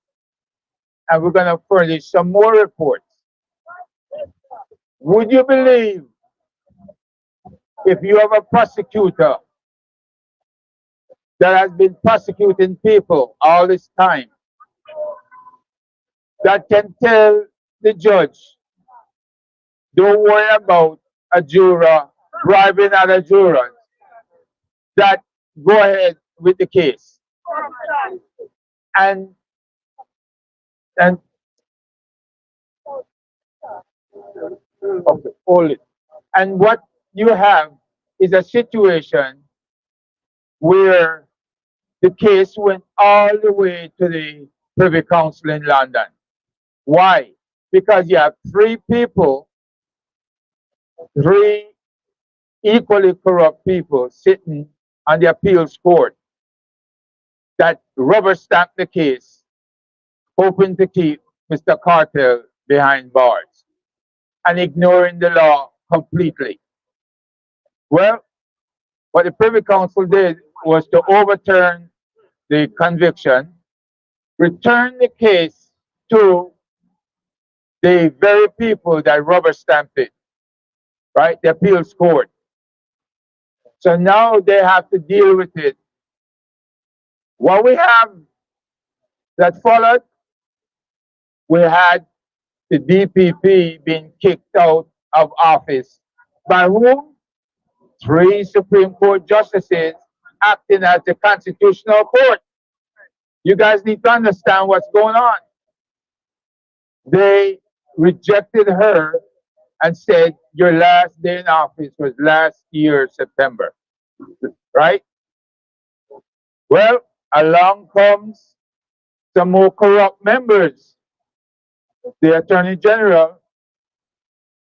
and we're going to furnish some more reports. Would you believe if you have a prosecutor that has been prosecuting people all this time that can tell the judge, don't worry about a juror bribing other jurors, that go ahead with the case. And okay, hold it. And what you have is a situation where the case went all the way to the Privy Council in London. Why? Because you have 3 people, 3 equally corrupt people sitting on the appeals court that rubber stamp the case, hoping to keep Mr. Cartel behind bars and ignoring the law completely. Well, what the Privy Council did was to overturn the conviction, return the case to the very people that rubber stamped it, right? The appeals court. So now they have to deal with it. What we have that followed, we had the DPP being kicked out of office. By whom? 3 Supreme Court justices acting as the constitutional court. You guys need to understand what's going on. They rejected her and said your last day in office was last year, September. Right? Well, along comes some more corrupt members, the Attorney General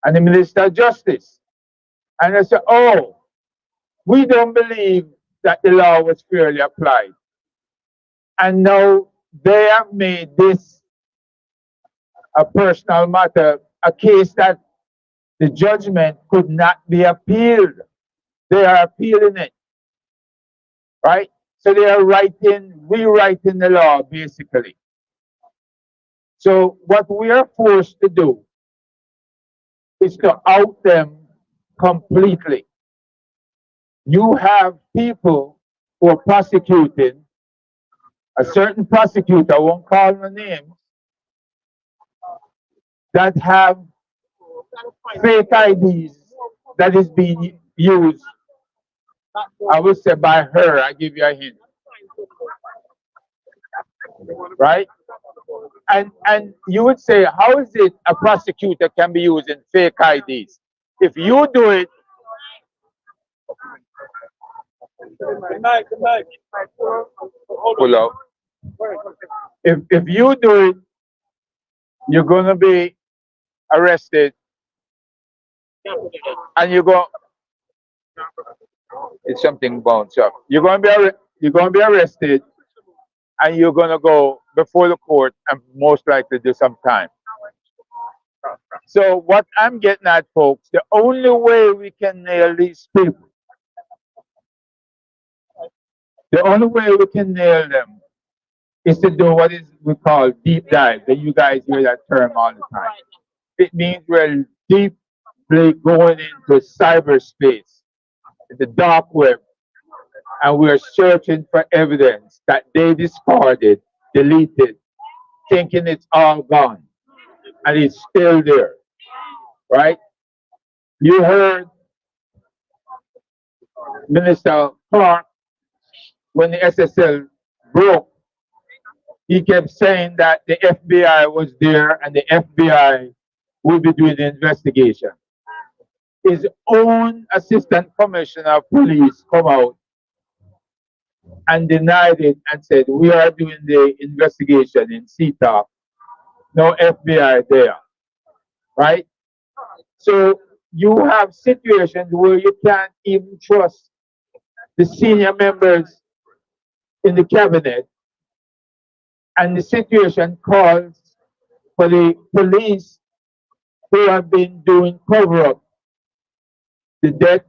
and the Minister of Justice. And they said, oh, we don't believe that the law was fairly applied. And now they have made this a personal matter, a case that the judgment could not be appealed. They are appealing it, right? So they are rewriting the law, basically. So what we are forced to do is to out them completely. You have people who are prosecuting, a certain prosecutor, I won't call the name, that have fake IDs that is being used, I would say by her, I give you a hint. Right? And you would say, how is it a prosecutor can be using fake IDs? If you do it, pull out. If you do it, you're gonna be arrested, and you go. It's something bounce up. You're gonna be arrested, and you're gonna go before the court and most likely do some time. So what I'm getting at, folks, the only way we can nail these people, the only way we can nail them is to do what is we call deep dive. That you guys hear that term all the time. It means we're deeply going into cyberspace, the dark web, and we're searching for evidence that they discarded, deleted, thinking it's all gone, and it's still there. right? You heard Minister Clark when the SSL broke. He kept saying that the FBI was there and the FBI will be doing the investigation. His own assistant commissioner of police come out and denied it and said, we are doing the investigation in CTOC, no FBI there, right? So you have situations where you can't even trust the senior members in the cabinet, and the situation calls for the police who have been doing cover up the death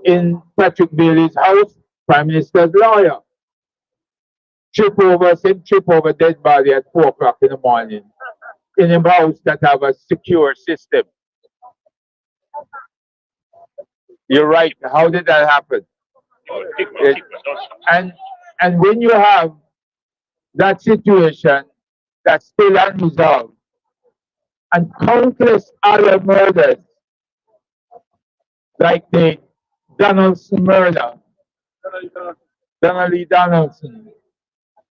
in Patrick Bailey's house, Prime Minister's lawyer. Trip over dead body at 4 o'clock in the morning in a house that have a secure system. You're right. How did that happen? And when you have that situation that's still unresolved and countless other murders like the Donaldson murder, Donald Lee Donaldson,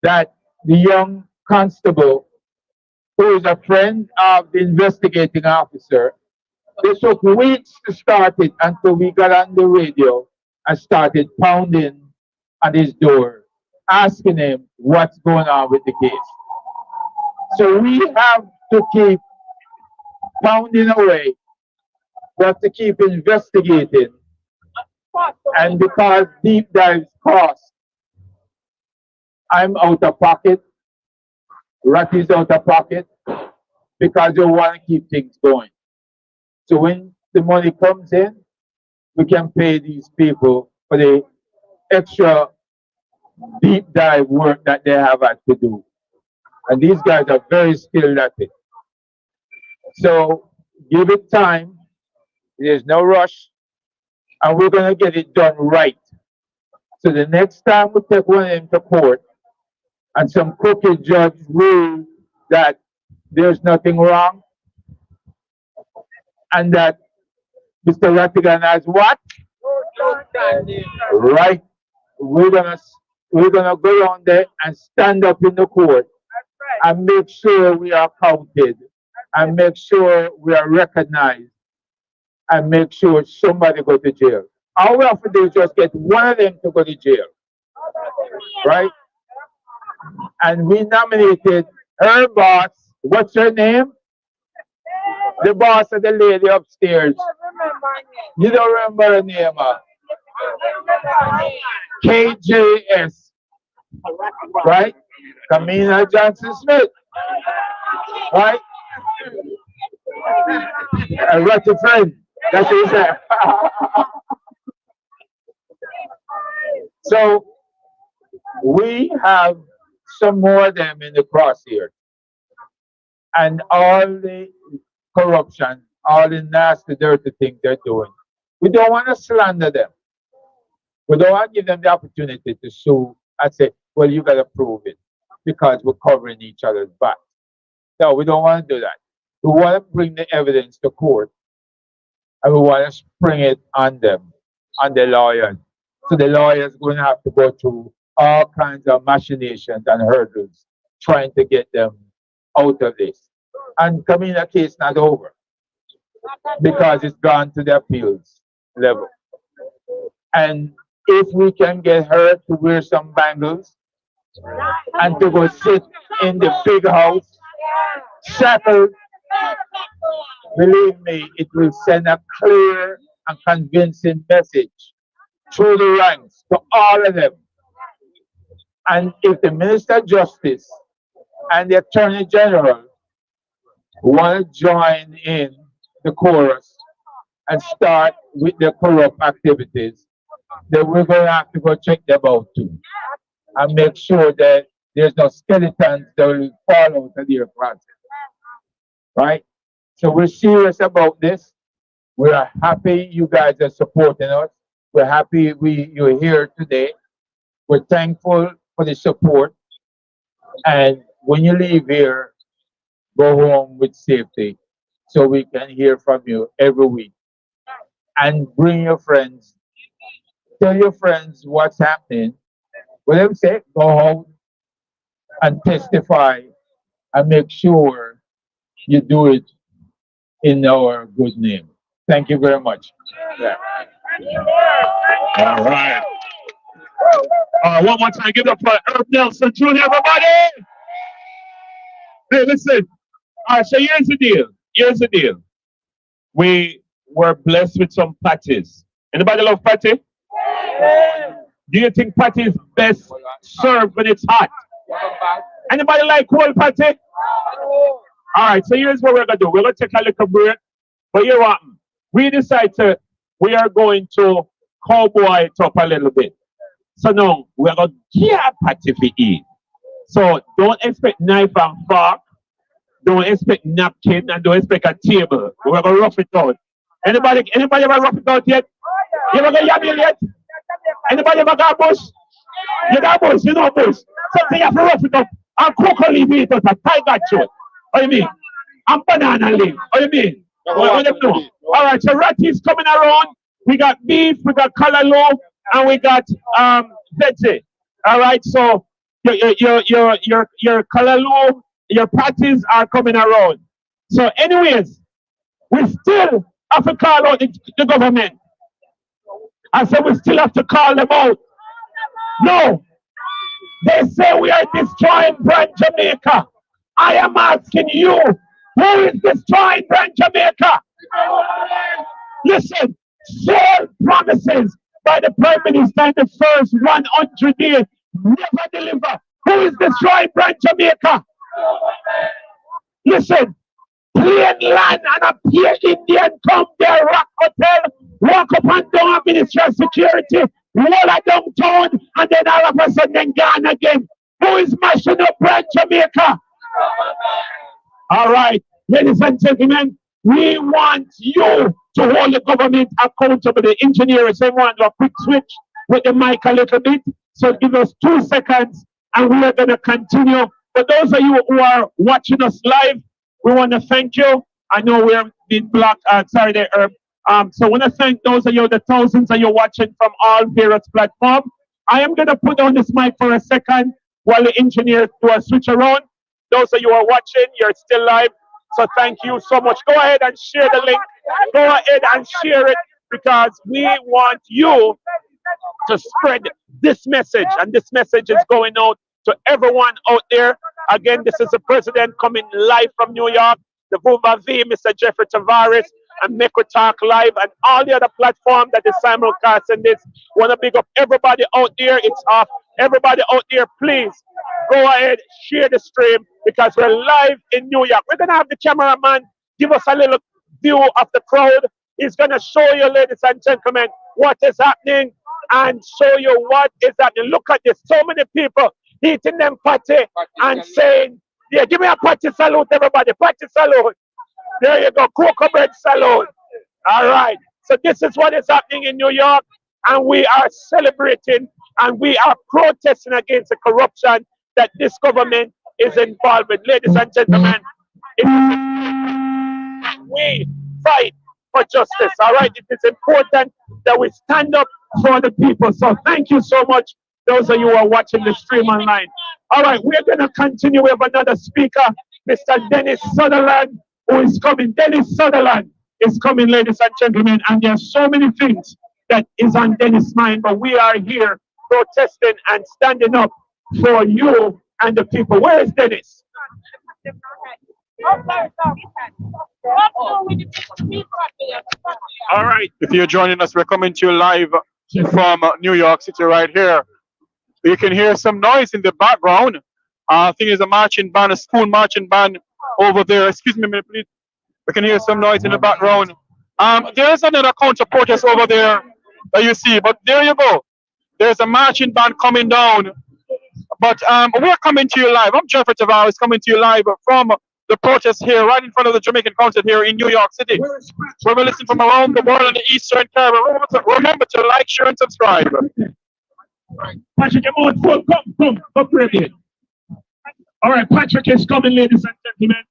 that the young constable who is a friend of the investigating officer, they took weeks to start it until we got on the radio and started pounding at his door, asking him what's going on with the case. So we have to keep pounding away. We have to keep investigating. And because deep dives cost, I'm out of pocket, Ratty's out of pocket, because they want to keep things going. So when the money comes in, we can pay these people for the extra deep dive work that they have had to do. And these guys are very skilled at it. So give it time. There's no rush. And we're going to get it done right. So the next time we take one of them to court and some crooked judge rule that there's nothing wrong and that Mr. Rattigan has what? Right. We're gonna go down there and stand up in the court and make sure we are counted and make sure we are recognized and make sure somebody go to jail. All we have to do is just get one of them to go to jail. Right? And we nominated her boss. What's her name? The boss of the lady upstairs. You don't remember her name? KJS. Right? Kamina Johnson Smith. Right? A Ratty friend. That's what he said. So we have some more of them in the crosshairs. And all the corruption, all the nasty, dirty things they're doing. We don't want to slander them. We don't want to give them the opportunity to sue and say, well, you got to prove it because we're covering each other's back. No, we don't want to do that. We want to bring the evidence to court and we want to spring it on them, on the lawyers. So the lawyers are going to have to go through all kinds of machinations and hurdles trying to get them out of this. And Kamina case not over because it's gone to the appeals level. And if we can get her to wear some bangles and to go sit in the big house, shackled, believe me, it will send a clear and convincing message through the ranks to all of them. And if the Minister of Justice and the Attorney General want to join in the chorus and start with the corrupt activities, then we're going to have to go check them out too and make sure that there's no skeletons that will fall out of their process. Right? So we're serious about this. We are happy you guys are supporting us. We're happy you're here today. We're thankful for the support. And when you leave here, go home with safety so we can hear from you every week. And bring your friends. Tell your friends what's happening. Whatever say, go out and testify and make sure you do it in our good name. Thank you very much. Yeah. All right. One more time, give it up for Herb Nelson Jr., everybody. Hey, listen. All right, so here's the deal. Here's the deal. We were blessed with some patties. Anybody love patty? Do you think patty is best served when it's hot? Anybody like cold patty? All right, so here's what we're gonna do. We're gonna take a little break, but you know what? We are going to cowboy it up a little bit. So now we're gonna get a patty to eat. So don't expect knife and fork. Don't expect napkin and don't expect a table. We're gonna rough it out. Anybody ever rough it out yet? You ever got yammy yet? Anybody ever got bush? You got bush, you know bush. Something you have to rough it up. And cocoa leaf it out, a tiger throat. What do you mean? And banana leaf. What do you mean? What do you know? Alright, so rati's coming around. We got beef, we got callaloo, and we got veggie. Alright, so your callaloo, your patties are coming around. So anyways, we still have to call out the government. I said we still have to call them out. No, they say we are destroying brand Jamaica. I am asking you, who is destroying brand Jamaica? Listen, failed promises by the Prime Minister in the first 100 days never deliver. Who is destroying brand Jamaica? Listen, plain land and a pure Indian come there, rock hotel, walk up and down Ministry of Security, roll a downtown, and then all of a sudden then gone again. Who is mashing up brand Jamaica? All right, ladies and gentlemen, we want you to hold the government accountable. The engineers, they want a quick switch with the mic a little bit. So give us 2 seconds and we are going to continue. For those of you who are watching us live, we want to thank you. I know we're being blocked. Sorry there, Herb. So I want to thank those of you, the thousands of you watching from all various platforms. I am going to put on this mic for a second while the engineers do a switch around. Those of you who are watching, you're still live. So thank you so much. Go ahead and share the link. Go ahead and share it because we want you to spread this message. And this message is going out to everyone out there. Again, this is the president coming live from New York. The GOV of Mr. Jeffrey Tavares and Make We Talk Live and all the other platforms that is simulcasting this. Want to big up everybody out there. It's off. Everybody out there, please go ahead, share the stream because we're live in New York. We're going to have the cameraman give us a little view of the crowd. He's going to show you, ladies and gentlemen, what is happening and show you what is happening. Look at this. So many people eating them patty and saying, yeah, give me a patty salute, everybody. Patty salute. There you go. Cocoa bread salute. All right. So this is what is happening in New York. And we are celebrating and we are protesting against the corruption that this government is involved with. Ladies and gentlemen, we fight for justice. All right. It is important that we stand up for the people. So thank you so much, those of you who are watching the stream online. All right, we're going to continue with another speaker, Mr. Dennis Sutherland, who is coming. Dennis Sutherland is coming, ladies and gentlemen, and there are so many things that is on Dennis' mind, but we are here protesting and standing up for you and the people. Where is Dennis? All right. If you're joining us, we're coming to you live from New York City right here. You can hear some noise in the background. I think there's a marching band, a school marching band over there. Excuse me a minute, please. We can hear some noise in the background. There's another counter protest over there that you see, but there you go. There's a marching band coming down. But we're coming to you live. I'm Jeffrey Tavares coming to you live from the protest here, right in front of the Jamaican Council here in New York City. Where we listen from around the world in the Eastern Caribbean. Remember to like, share, and subscribe. Patrick, your mouth full. Come ready. All right, Patrick is coming, ladies and gentlemen.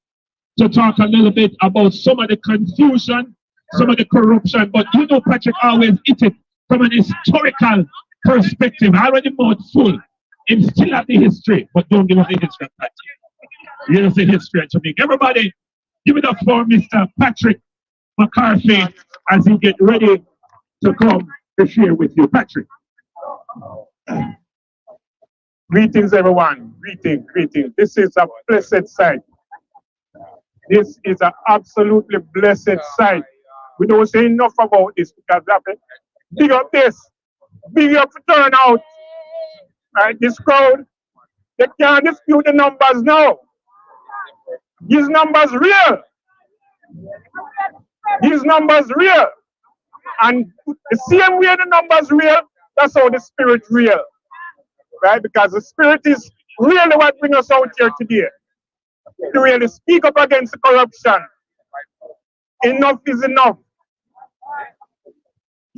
to talk a little bit about some of the confusion, some of the corruption. But you know, Patrick always hit it from an historical perspective. Already mouth full. Him still have the history, but don't give us the history, Patrick. Here's the history of Jamaica. Everybody, give it up for Mr. Patrick McCarthy as he get ready to come to share with you. Patrick. Greetings, everyone. Greetings, greetings. This is a blessed sight. This is an absolutely blessed sight. We don't say enough about this because big up this, big up the turnout. Right, this crowd, they can't dispute the numbers now. These numbers real. These numbers real. And the same way the numbers real, that's how the spirit real. Right? Because the spirit is really what brings us out here today. To really speak up against the corruption. Enough is enough.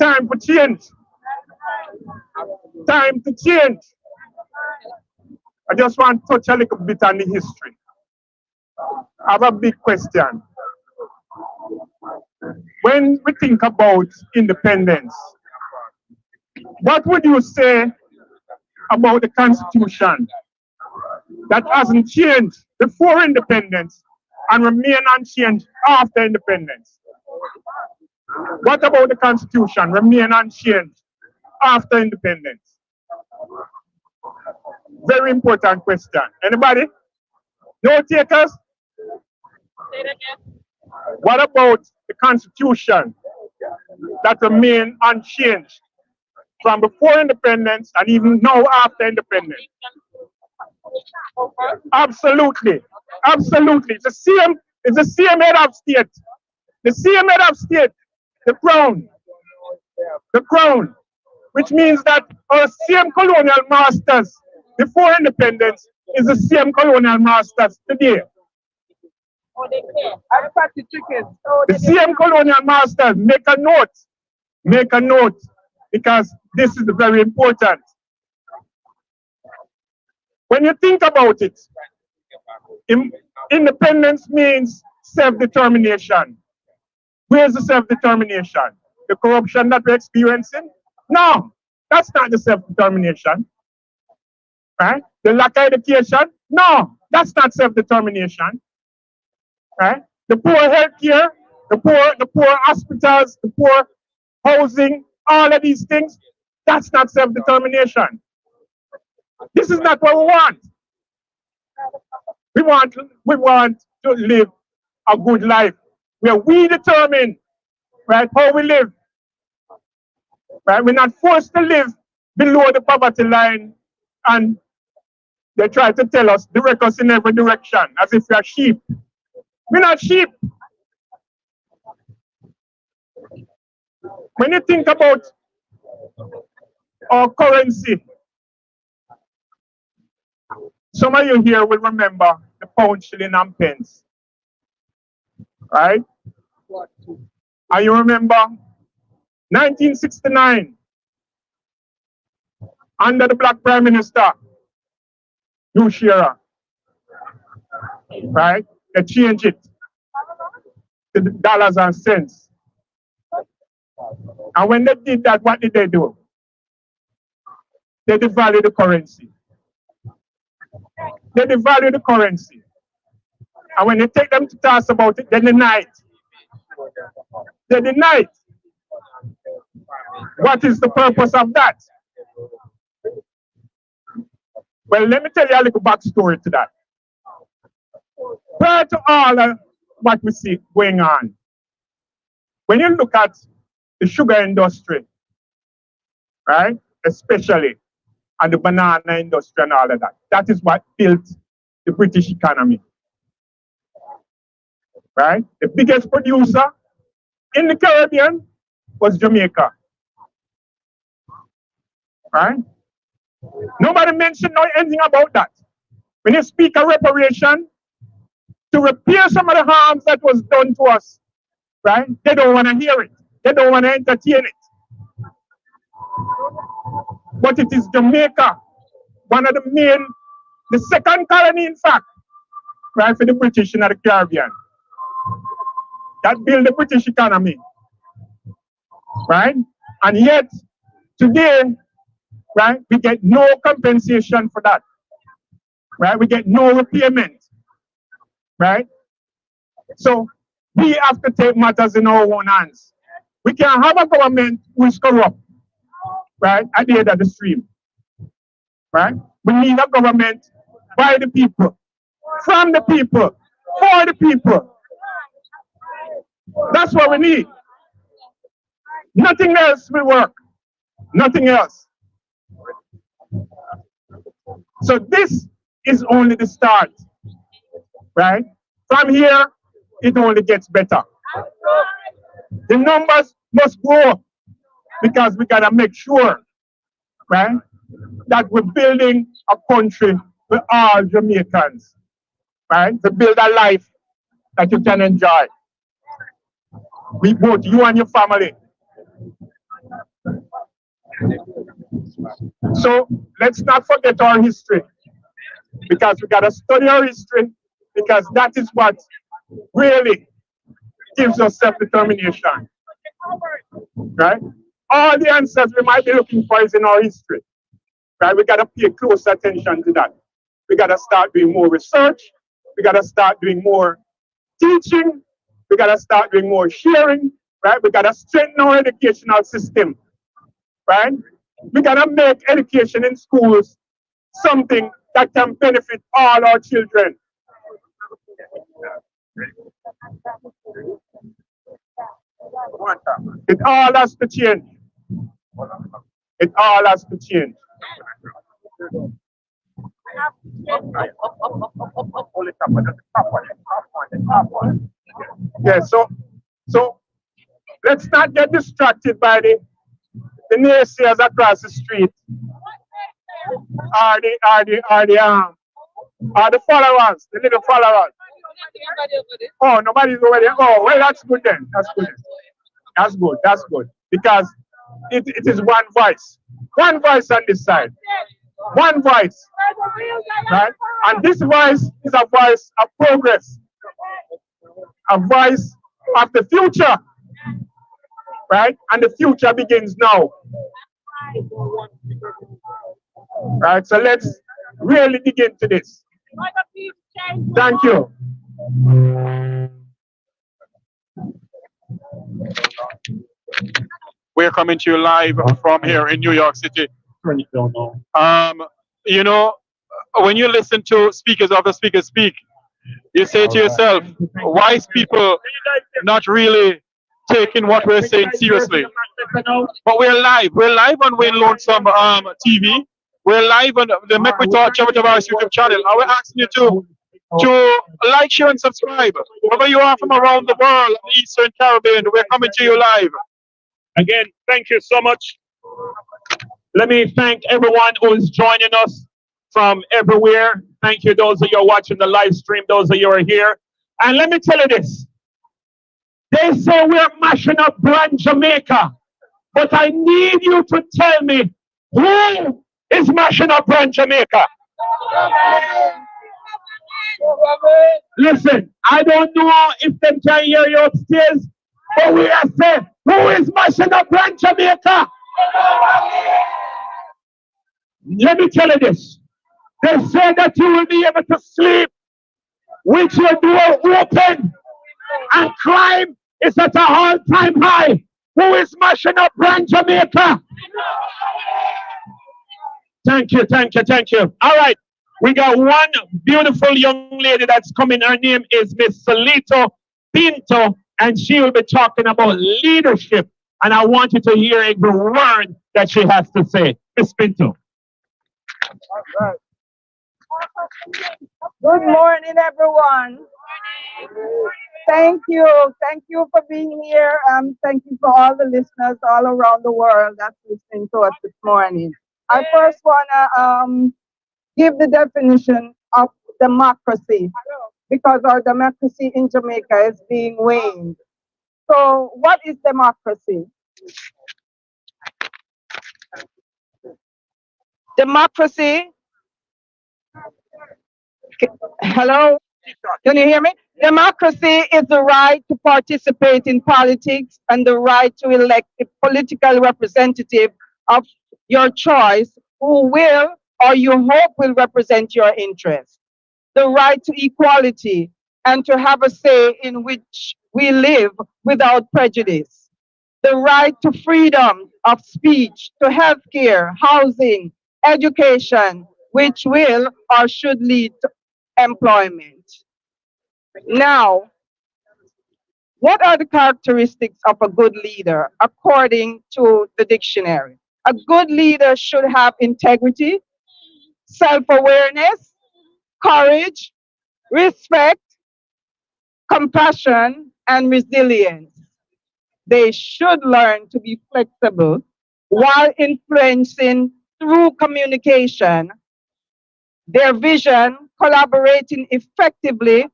Time for change. Time to change. I just want to touch a little bit on the history. I have a big question. When we think about independence, what would you say about the Constitution that hasn't changed before independence and remain unchanged after independence? What about the Constitution remain unchanged after independence? Very important question. Anybody? No takers? Say it again. What about the Constitution that remain unchanged from before independence and even now after independence? Absolutely. Absolutely. It's the same head of state. The same head of state. The crown. The crown. Which means that our same colonial masters before independence is the same colonial masters today. The same colonial masters, make a note, because this is very important. When you think about it, independence means self-determination. Where's the self-determination? The corruption that we're experiencing? No, that's not the self-determination. Right? The lack of education? No, that's not self-determination. Right? The poor healthcare, the poor hospitals, the poor housing, all of these things, that's not self-determination. This is not what we want. We want to live a good life where we determine, right, how we live. Right? We're not forced to live below the poverty line, and they try to tell us, direct us in every direction, as if we are sheep. We're not sheep. When you think about our currency, some of you here will remember the pound, shilling, and pence. Right? And you remember 1969, under the Black Prime Minister, New Shearer, right? They changed it to the dollars and cents. And when they did that, what did they do? They devalued the currency. They devalue the currency. And when you take them to task about it, they deny it. They deny it. What is the purpose of that? Well, let me tell you a little backstory to that. Prior to all of what we see going on, when you look at the sugar industry, right, especially, and the banana industry and all of that, that is what built the British economy. Right? The biggest producer in the Caribbean was Jamaica. Right? Nobody mentioned anything about that. When you speak of reparation, to repair some of the harms that was done to us, right? They don't want to hear it. They don't want to entertain it. But it is Jamaica, one of the second colony, in fact, right, for the British in the Caribbean. that built the British economy, right? And yet, today, right, we get no compensation for that, right? We get no repayment, right? So we have to take matters in our own hands. We can't have a government who is corrupt, right, at the end of the stream, right? We need a government by the people, from the people, for the people. That's what we need. Nothing else will work. Nothing else. So this is only the start, right? From here, it only gets better. The numbers must grow because we gotta make sure, right, that we're building a country with all Jamaicans, right? To build a life that you can enjoy. We both, you and your family. So let's not forget our history, because we gotta study our history, because that is what really gives us self-determination, right? All the answers we might be looking for is in our history, right? We gotta pay close attention to that. We gotta start doing more research. We gotta start doing more teaching. We gotta start doing more sharing, right? We gotta strengthen our educational system, right? We gotta make education in schools something that can benefit all our children. It all has to change. It all has to change. Yeah, so let's not get distracted by the naysayers across the street, or the followers, the little followers. Oh, nobody's over there. Oh, well, that's good then. That's good. That's good. That's good. Because it is one voice. One voice on this side. One voice. Right? And this voice is a voice of progress. A voice of the future. Right? And the future begins now. Right? So let's really dig into this. Thank you. We're coming to you live from here in New York City. You know, when you listen to speakers after speakers speak, you say to yourself, why is people not really taking what we're saying seriously? But we're live. We're live on Wayne Lonesome TV. We're live on the Make We Talk Tavares YouTube channel. And we're asking you to like, share, and subscribe. Wherever you are from around the world, the Eastern Caribbean, we're coming to you live. Again, thank you so much. Let me thank everyone who is joining us from everywhere. Thank you, those of you watching the live stream, those of you are here. And let me tell you this. They say we're mashing up brand Jamaica. But I need you to tell me, who is mashing up brand Jamaica? Listen, I don't know if they can hear you upstairs, but we are saying, who is mashing up brand Jamaica? Let me tell you this. They say that you will be able to sleep with your door open, and crime is at an all-time high. Who is mashing up brand Jamaica? Thank you, thank you, thank you. All right, we got one beautiful young lady that's coming. Her name is Miss Solito Pinto, and she will be talking about leadership. And I want you to hear every word that she has to say. Miss Pinto. Good morning, everyone. Thank you. Thank you for being here. Thank you for all the listeners all around the world that's listening to us this morning. I first want to give the definition of democracy, because our democracy in Jamaica is being waned. So what is democracy? Democracy. Hello? Can you hear me? Democracy is the right to participate in politics and the right to elect a political representative of your choice who will or you hope will represent your interests. The right to equality and to have a say in which we live without prejudice. The right to freedom of speech, to health care, housing, education, which will or should lead to employment. Now, what are the characteristics of a good leader according to the dictionary? A good leader should have integrity, self awareness, courage, respect, compassion, and resilience. They should learn to be flexible while influencing through communication, their vision, collaborating effectively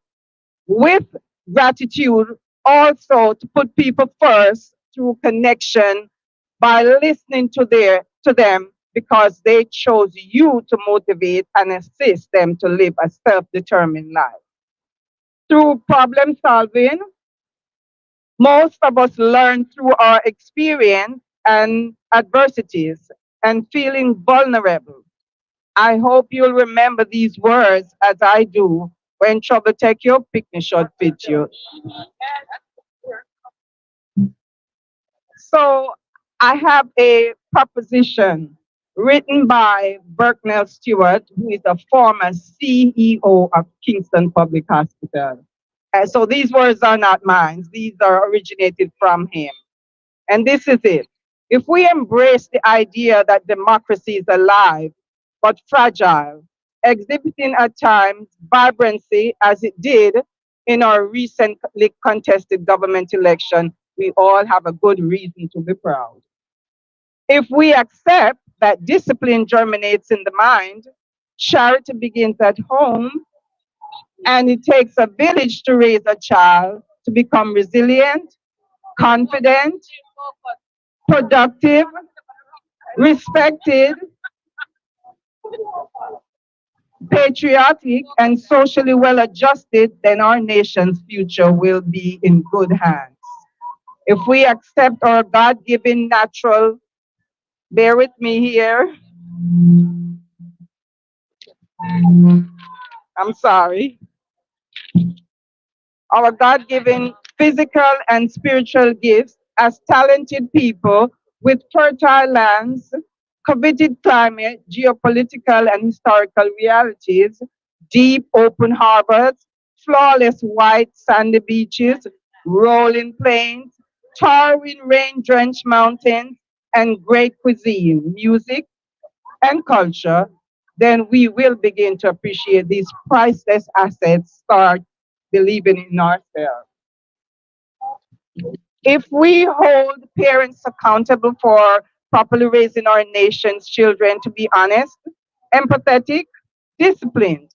with gratitude, also to put people first through connection by listening to them because they chose you to motivate and assist them to live a self-determined life. Through problem solving, most of us learn through our experience and adversities and feeling vulnerable. I hope you'll remember these words as I do. When trouble take you, picnic shot fit you. So I have a proposition written by Berknell Stewart, who is a former CEO of Kingston Public Hospital. So these words are not mine. These are originated from him. And this is it. If we embrace the idea that democracy is alive but fragile, exhibiting at times vibrancy as it did in our recently contested government election, we all have a good reason to be proud. If we accept that discipline germinates in the mind, charity begins at home, and it takes a village to raise a child to become resilient, confident, productive, respected, patriotic, and socially well adjusted, then our nation's future will be in good hands. If we accept our God given natural, bear with me here, I'm sorry, our God given physical and spiritual gifts as talented people with fertile lands, coveted climate, geopolitical and historical realities, deep open harbors, flawless white sandy beaches, rolling plains, towering rain drenched mountains, and great cuisine, music, and culture, then we will begin to appreciate these priceless assets, start believing in ourselves. If we hold parents accountable for properly raising our nation's children to be honest, empathetic, disciplined,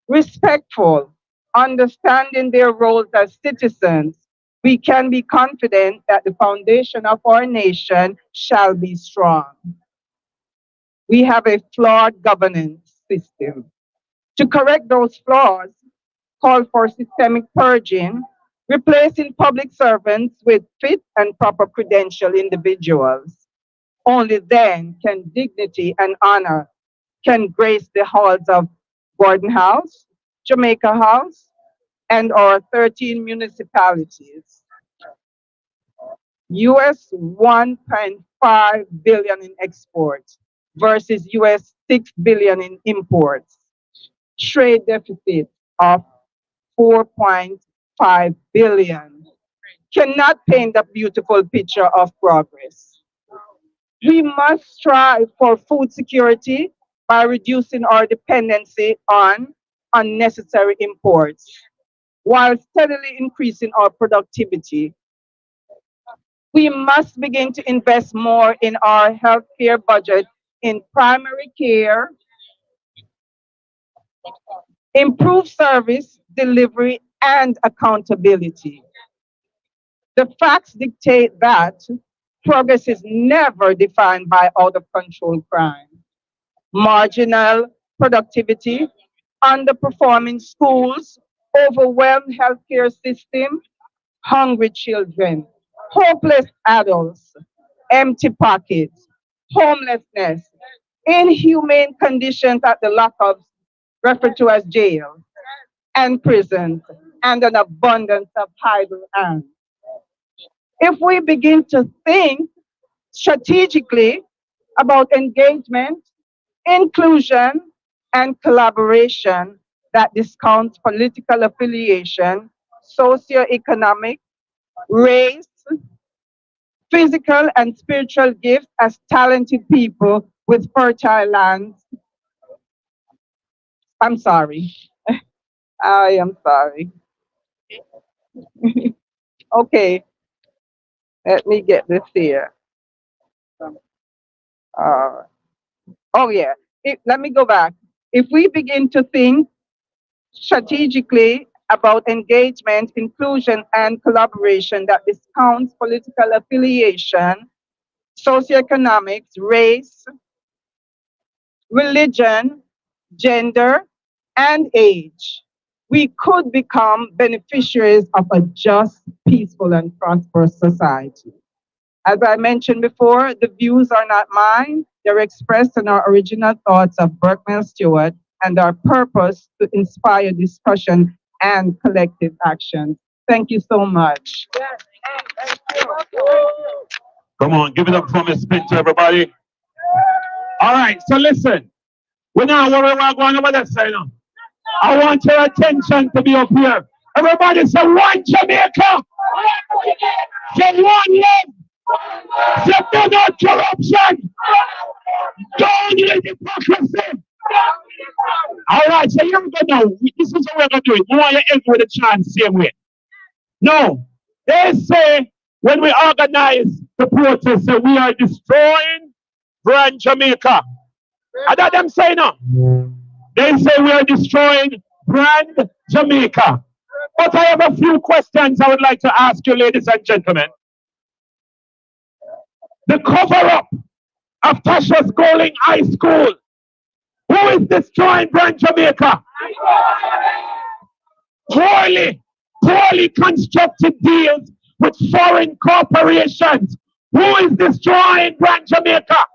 respectful, understanding their roles as citizens, we can be confident that the foundation of our nation shall be strong. We have a flawed governance system. To correct those flaws, call for systemic purging, replacing public servants with fit and proper credential individuals. Only then can dignity and honor can grace the halls of Gordon House, Jamaica House, and our 13 municipalities. US 1.5 billion in exports versus US 6 billion in imports. Trade deficit of 4.5 billion cannot paint a beautiful picture of progress. We must strive for food security by reducing our dependency on unnecessary imports while steadily increasing our productivity. We must begin to invest more in our healthcare budget in primary care, improve service delivery, and accountability. The facts dictate that progress is never defined by out of control crime, marginal productivity, underperforming schools, overwhelmed healthcare system, hungry children, hopeless adults, empty pockets, homelessness, inhumane conditions at the lockups referred to as jails and prisons, and an abundance of idle hands. If we begin to think strategically about engagement, inclusion, and collaboration that discounts political affiliation, socioeconomic, race, physical, and spiritual gifts as talented people with fertile lands. I'm sorry. I am sorry. Okay, let me get this here. Uh, oh, yeah. Let me go back. If we begin to think strategically about engagement, inclusion, and collaboration that discounts political affiliation, socioeconomics, race, religion, gender, and age, we could become beneficiaries of a just, peaceful, and prosperous society. As I mentioned before, the views are not mine. They're expressed in our original thoughts of Berkman Stewart and our purpose to inspire discussion and collective action. Thank you so much. Come on, give it up for Miss Pinto, everybody. All right, so listen. We're now where we're going over there, say now. I want your attention to be up here. Everybody say one Jamaica. Say one love. Say no more corruption. Don't let hypocrisy. All right, so here we go now. This is what we're going to do. You want your end with a chance, same way. No, they say when we organize the protest, that we are destroying brand Jamaica. I that them say no. They say we are destroying brand Jamaica. But I have a few questions I would like to ask you, ladies and gentlemen. The cover-up of Tasha's Goling High School. Who is destroying brand Jamaica? Poorly constructed deals with foreign corporations. Who is destroying brand Jamaica?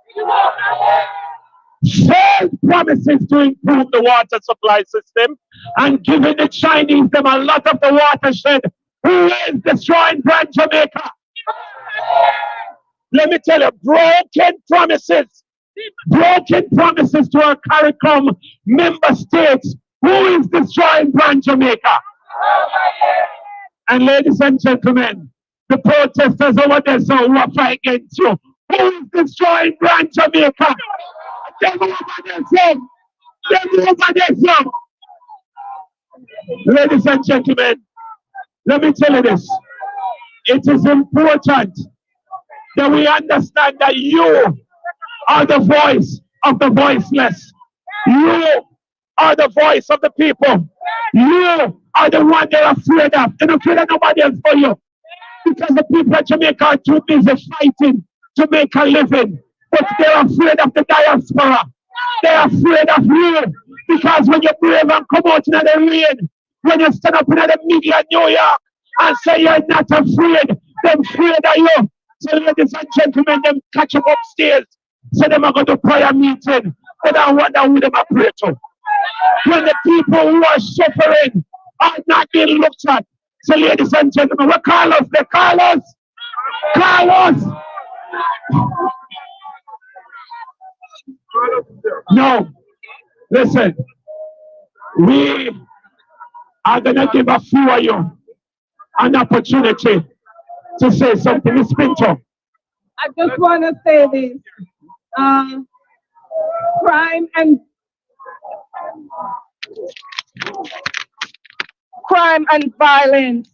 Failed promises to improve the water supply system and giving the Chinese them a lot of the watershed. Who is destroying brand Jamaica? Let me tell you, broken promises to our CARICOM member states. Who is destroying brand Jamaica? And ladies and gentlemen, the protesters over there so who are fighting against you. Who is destroying brand Jamaica? Them over there, son. Them over there, son. Ladies and gentlemen, let me tell you this. It is important that we understand that you are the voice of the voiceless. You are the voice of the people. You are the one they're afraid of. They're not afraid of nobody else for you. Because the people of Jamaica are too busy fighting to make a living. But they're afraid of the diaspora. They're afraid of you. Because when you're brave and come out in the rain, when you stand up in the media in New York and say you're not afraid, they're afraid of you. So ladies and gentlemen, them catch up upstairs. So them are going to prayer meeting. But I wonder who them are pray to. When the people who are suffering are not being looked at. So ladies and gentlemen, we call us, they call us. Call us. No. Listen. We are going to give a few of you an opportunity to say something. Miss Pinto. I just want to say this. Crime and violence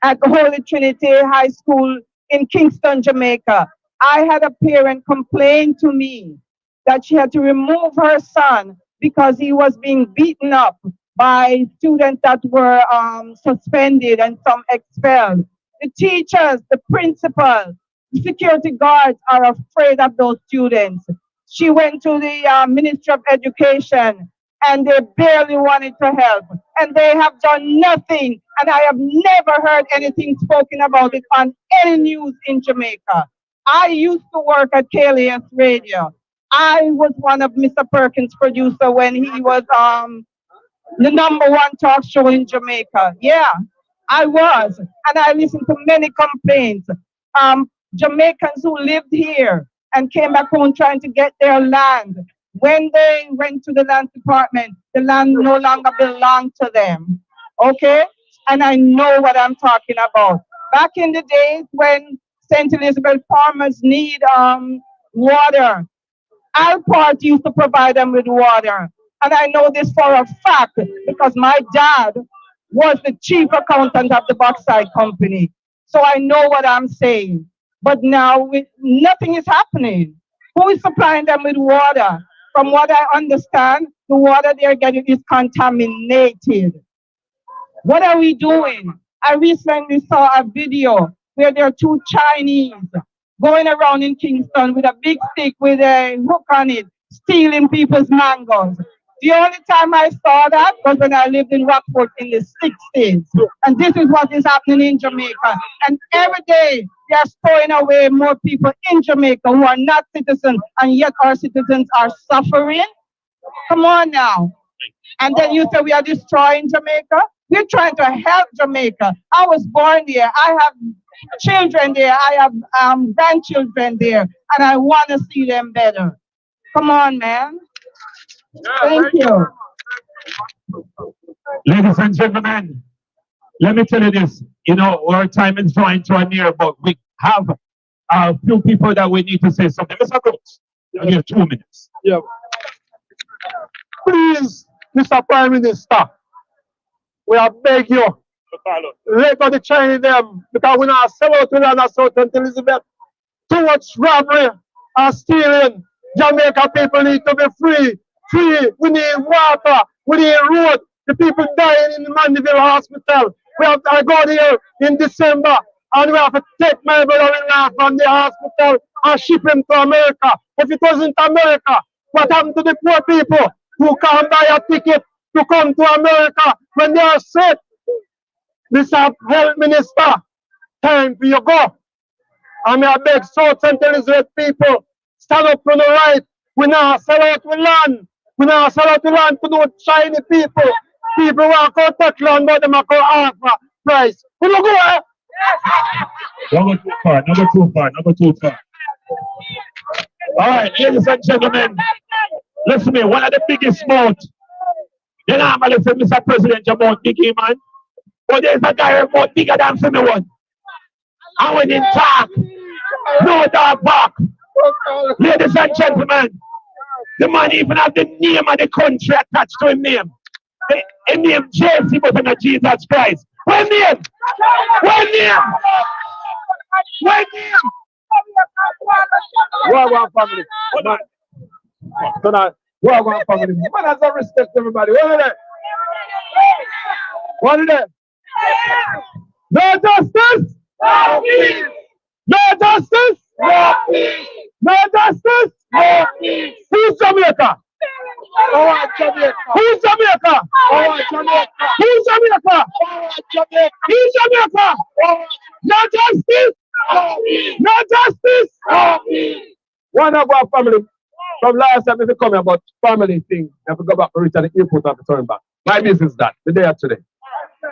at Holy Trinity High School in Kingston, Jamaica. I had a parent complain to me that she had to remove her son because he was being beaten up by students that were suspended and some expelled. The teachers, the principals, the security guards are afraid of those students. She went to the Ministry of Education and they barely wanted to help. And they have done nothing. And I have never heard anything spoken about it on any news in Jamaica. I used to work at KLAS Radio. I was one of Mr. Perkins' producer when he was the #1 talk show in Jamaica. Yeah, I was. And I listened to many complaints. Jamaicans who lived here and came back home trying to get their land. When they went to the land department, the land no longer belonged to them. Okay? And I know what I'm talking about. Back in the days when St. Elizabeth farmers need water, Alport used to provide them with water. And I know this for a fact because my dad was the chief accountant of the bauxite company. So I know what I'm saying. But now nothing is happening. Who is supplying them with water? From what I understand, the water they're getting is contaminated. What are we doing? I recently saw a video where there are 2 Chinese going around in Kingston with a big stick with a hook on it, stealing people's mangoes. The only time I saw that was when I lived in Rockford in the 60s. And this is what is happening in Jamaica. And every day they are throwing away more people in Jamaica who are not citizens, and yet our citizens are suffering. Come on now. And then you say we are destroying Jamaica? We're trying to help Jamaica. I was born there. I have children there. I have grandchildren there. And I want to see them better. Come on, man. Thank you. Ladies and gentlemen, let me tell you this. You know, our time is drawing to a near, but we have a few people that we need to say something. Mr. Brooks, you have 2 minutes. Yeah. Please, Mr. Prime Minister, we are beg you, let go the Chinese them, because we not sell out to land of South Elizabeth. Too much robbery and stealing. Jamaica people need to be free. Free. We need water. We need road. The people dying in the Mandeville Hospital. I go there in December and we have to take my brother-in-law from the hospital and ship him to America. If it wasn't America, what happened to the poor people who can't buy a ticket to come to America when they are sick? Mr. Health Minister, time for you go. And I beg South St. Elizabeth people, stand up for the right. We now sell out the land. We now sell out the land to those Chinese people. People want to take land, but they want to offer price. We don't go there. Number too far. All right, ladies and gentlemen, listen to me. One of the biggest mouth. You normally say Mr. President, your mouth biggie, man. But there's a guy who mouth bigger than me one. And when he talk, no dog bark. Ladies and gentlemen, the man even have the name of the country attached to his name. His name JC, but not Jesus Christ. What name? What name? What name? One family. So now, one family. Man has a respect everybody. What is it? What is it? No justice? No peace. No justice? No peace. No justice? No peace. Who's Jamaica? Oh, Jamaica. Who's Jamaica? Oh, Jamaica. Who's Jamaica? Oh, Jamaica. Who's Jamaica? Oh, no justice? No peace. No justice? No peace. One of our family, from last time, if you come about family thing, if we go back to return the airport and return back. My business is that, the day of today.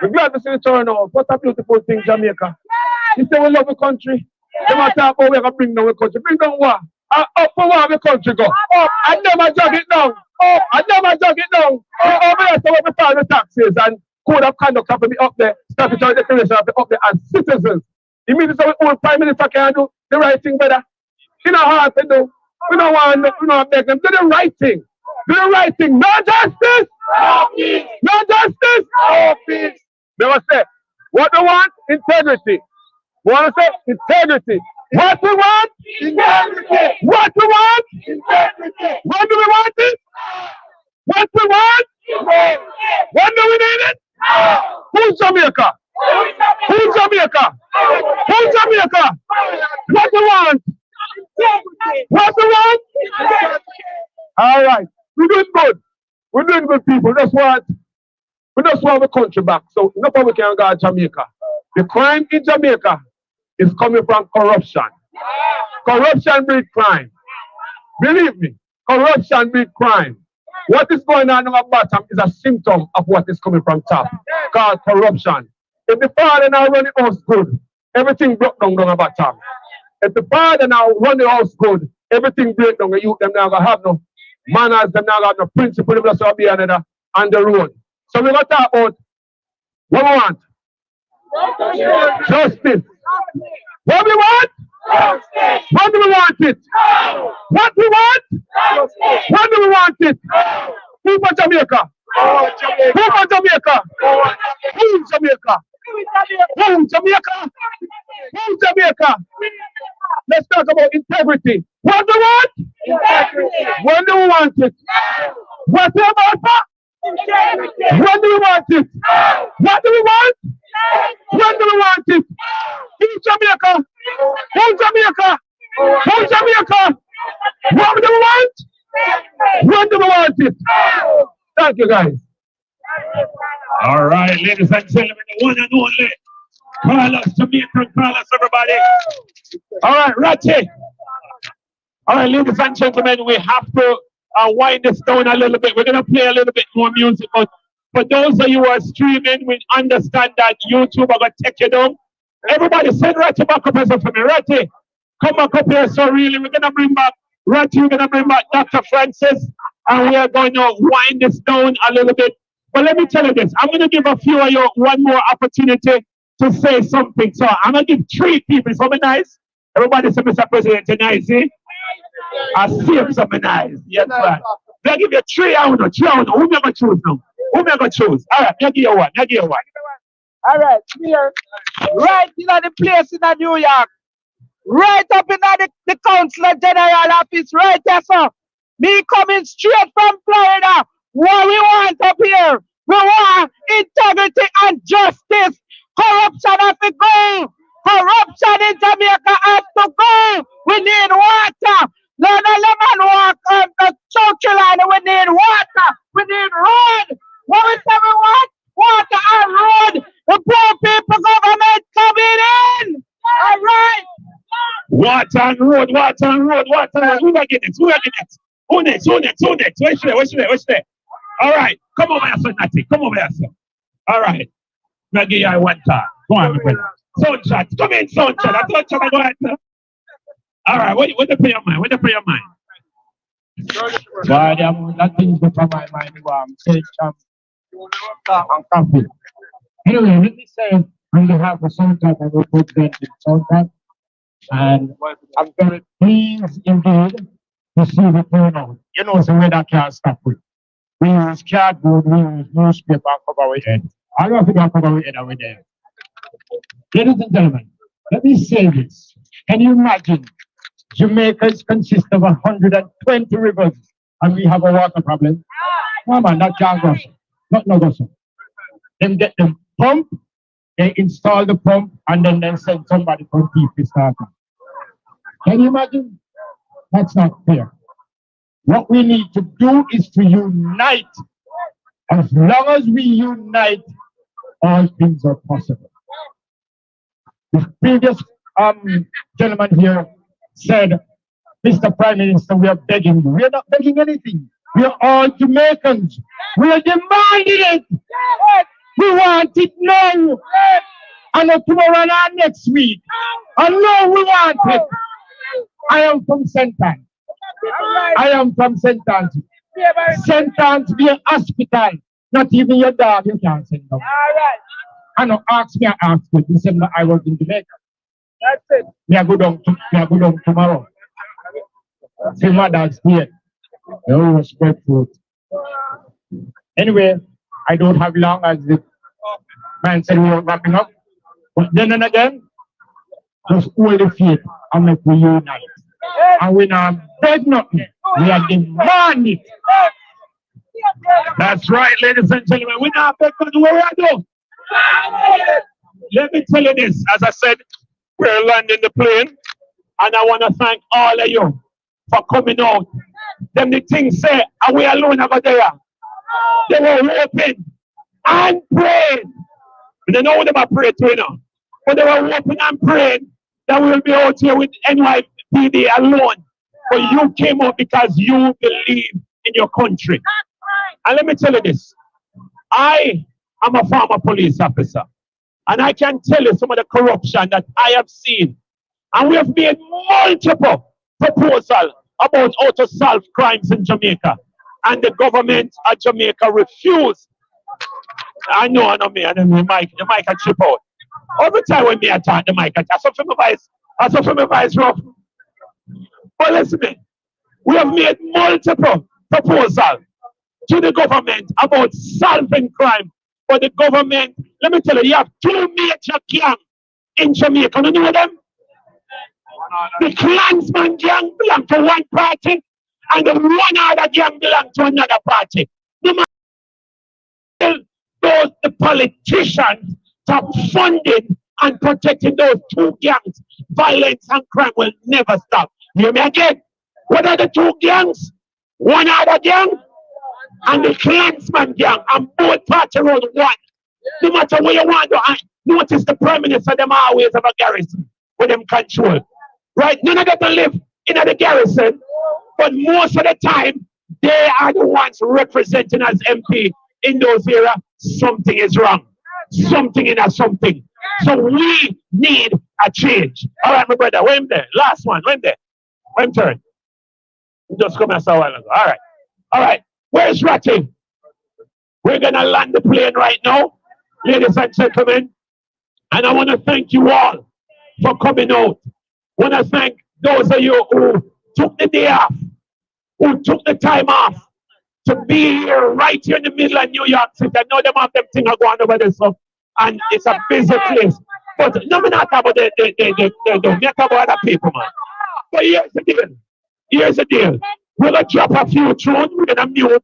We're glad to see the turn out. What a beautiful thing, Jamaica. You say we love the country. They might talk about we're going to bring down the country. Bring down what? Up for what the country go? Up, I never jog it down. Up, I never jog it down. Over there, so we file the taxes and code of conduct have to be up there. Statutory declaration have to be up there as citizens. You mean so we old Prime Minister can do the right thing better? You know how to do. We don't want to make them do the right thing. Do the right thing. No justice. No peace. No justice. No peace. They will say, what do we want? Integrity. We want to say integrity. What we want? Integrity. What we want? Integrity. When do we want it? What we want? Integrity. When do we need it? Who's Jamaica? Who's Jamaica? Who's Jamaica? What we want? What we want? All right. We're doing good. We're doing good. good people. We just want the country back. So nobody can go to Jamaica. The crime in Jamaica is coming from corruption. Corruption breeds crime. Believe me, corruption breeds crime. What is going on the bottom is a symptom of what is coming from top, called corruption. If the father now run the house good, everything broke down the bottom. If the father now run the house good, everything break down. The youth them now gonna have no manners, them now gonna have no principle, them just be another on the road. So we're gonna talk about what we want. Justice. What we want? Justice. What do we want it? What we want? Justice. What do we want it? Who for Jamaica? Who for Jamaica? Who Jamaica? Who Jamaica? Who Jamaica? Let's talk about integrity. What do we want? Integrity. When do we want it? What about that? When do we want it? What do we want? When do we want it? Who Jamaica? Who Jamaica? Who Jamaica? What do we want? When do we want it? Thank you, guys. All right, ladies and gentlemen, the one and only. Call us Jamaican, call us everybody. All right, Ratchet. All right, ladies and gentlemen, we have to wind this down a little bit. We're going to play a little bit more music, but for those of you who are streaming, we understand that YouTube are going to take you down. Everybody send Ratchet back up here for me. Ratchet, come back up here. So really, we're going to bring back Ratchet, we're going to bring back Dr. Francis, and we are going to wind this down a little bit. But let me tell you this. I'm going to give a few of you one more opportunity to say something. So I'm going to give 3 people something nice. Everybody say, Mr. President, you're nice, eh? I see something nice. Yes, right. I'll give you 3 out of 3 out. Who am I going to choose now? Who am I going to choose? All right, I'll give you one. I'll give you one. All right, here, right in the place in New York, right up in the Council General office, right there, sir. Me coming straight from Florida. What we want up here? We want integrity and justice. Corruption has to go. Corruption in Jamaica has to go. We need water. No lemon walk on the social line. We need water. We need road. What we say we want? Water and road. The poor people government coming in. All right. Water and road, water and road, water and road. Who are getting it? Who are getting it? Who next? Who next? Who next? Where's there? Where's there? Where's there? All right. Come over here, son, Natty. Come over here, son. All right. I'll give you one time. Go on, my brother. Sound shot. Come in, sound shot. I thought you go ahead, sir. All right. What the play your mind? What the play your mind? Why that thing's good for my mind. I'm confident. Anyway, let me say on behalf of Soundtrack, I represent Soundtrack, and I'm very pleased indeed to see the turnout. You know, so we that can't stop with. We use cardboard, we use newspaper and cover our head. I don't think I cover our head over there. Ladies and gentlemen, let me say this. Can you imagine? Jamaica consists of 120 rivers, and we have a water problem. No man, that can't go. Not no go so. Them get them pump, they install the pump, and then they send somebody from deep to start. Can you imagine? That's not fair. What we need to do is to unite. As long as we unite, all things are possible. The previous gentleman here said, Mr. Prime Minister, we are begging you. We are not begging anything. We are all Jamaicans. We are demanding it. We want it now. And not tomorrow and next week. And now we want it. I am from St. Anne's. I am from St. Anne's. St. Anne's be a hospital. Not even your dog you can't send them. I don't ask me, I ask you. You said I was in Jamaica. That's it. Me I go down tomorrow. See my dog's here. No respectful. Anyway, I don't have long as the man said we were wrapping up. But then and again, just hold the faith and make we unite. And we not beg nothing. We are demanding. That's right, ladies and gentlemen. We not beg nothing. What we are doing? Let me tell you this. As I said, we're landing the plane. And I want to thank all of you for coming out. Them the things say, are we alone over there? They were hoping and praying. They know what they were praying to, you know. But they were hoping and praying that we will be out here with NYPD alone. But you came out because you believe in your country. And let me tell you this. I am a former police officer. And I can tell you some of the corruption that I have seen. And we have made multiple proposals about how to solve crimes in Jamaica. And the government of Jamaica refused. I know, me, and then the mic can chip out. Every time when me attack the mic, I suffer my voice rough. But listen to me, we have made multiple proposals to the government about solving crime. But the government, let me tell you, you have two major gangs in Jamaica. You know them? The Klansman gang belong to one party, and the one other gang belong to another party. No matter those the politicians stop funding and protecting those two gangs, violence and crime will never stop. Hear me again? What are the two gangs? One other gang and the Klansman gang, and both parties run one. No matter what you want to notice, the Prime Minister them always have a garrison with them control. Right? None of them live in the garrison, but most of the time they are the ones representing as MP in those areas. Something is wrong. Something in a something. So we need a change. All right, my brother, wait there. Last one, wait there. Wait turn. Just come as a while ago. All right. All right. Where's Ratty? We're going to land the plane right now, ladies and gentlemen. And I want to thank you all for coming out. I want to thank those of you who took the day off, who took the time off to be here right here in the middle of New York City. I know them have them things are going over there, so, and it's a busy place. But no, I'm not about the make about other people, man. But here's the deal. Here's the deal. We're going to drop a few tunes. We're going to mute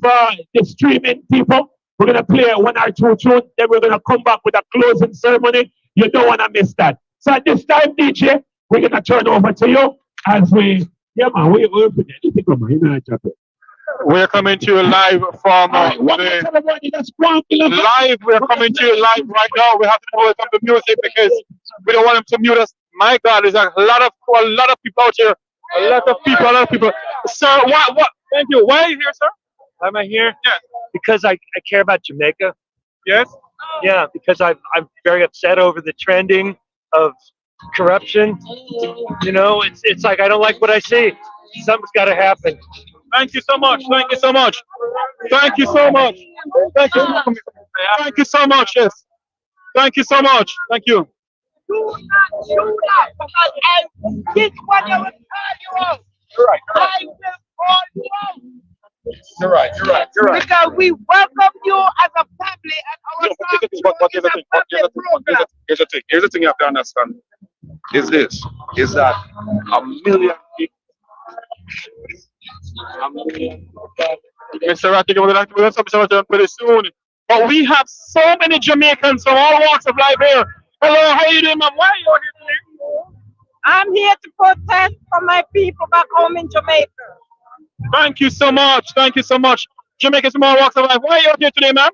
for the streaming people. We're going to play one or two tunes. Then we're going to come back with a closing ceremony. You don't want to miss that. So at this time, DJ, we're going to turn over to you as we, yeah, man, we're coming to you live from live. We're coming to you live right now. We have to welcome the music because we don't want them to mute us. My God, there's a lot of people out here. A lot of people. Sir, what? Thank you. Why are you here, sir? Why am I here? Yes. Because I care about Jamaica. Yes. Yeah, because I'm very upset over the trending of corruption. You know, it's like I don't like what I see. Something's got to happen. Thank you so much. Thank you so much. Thank you so much. Thank you. Thank you so much. Yes. Thank you so much. Thank you. Do not, because I did what I will call you out. You're right. I will call you out. You're right. Because we welcome you as a family and our Here's the thing you have to understand. Is that a million people. Mr. Ratty, we're going to have something pretty soon. But we have so many Jamaicans from all walks of life here. Hello, how are you doing, ma'am? Why are you here today? I'm here to protest for my people back home in Jamaica. Thank you so much. Thank you so much. Jamaicans from all walks of life. Why are you out here today, ma'am?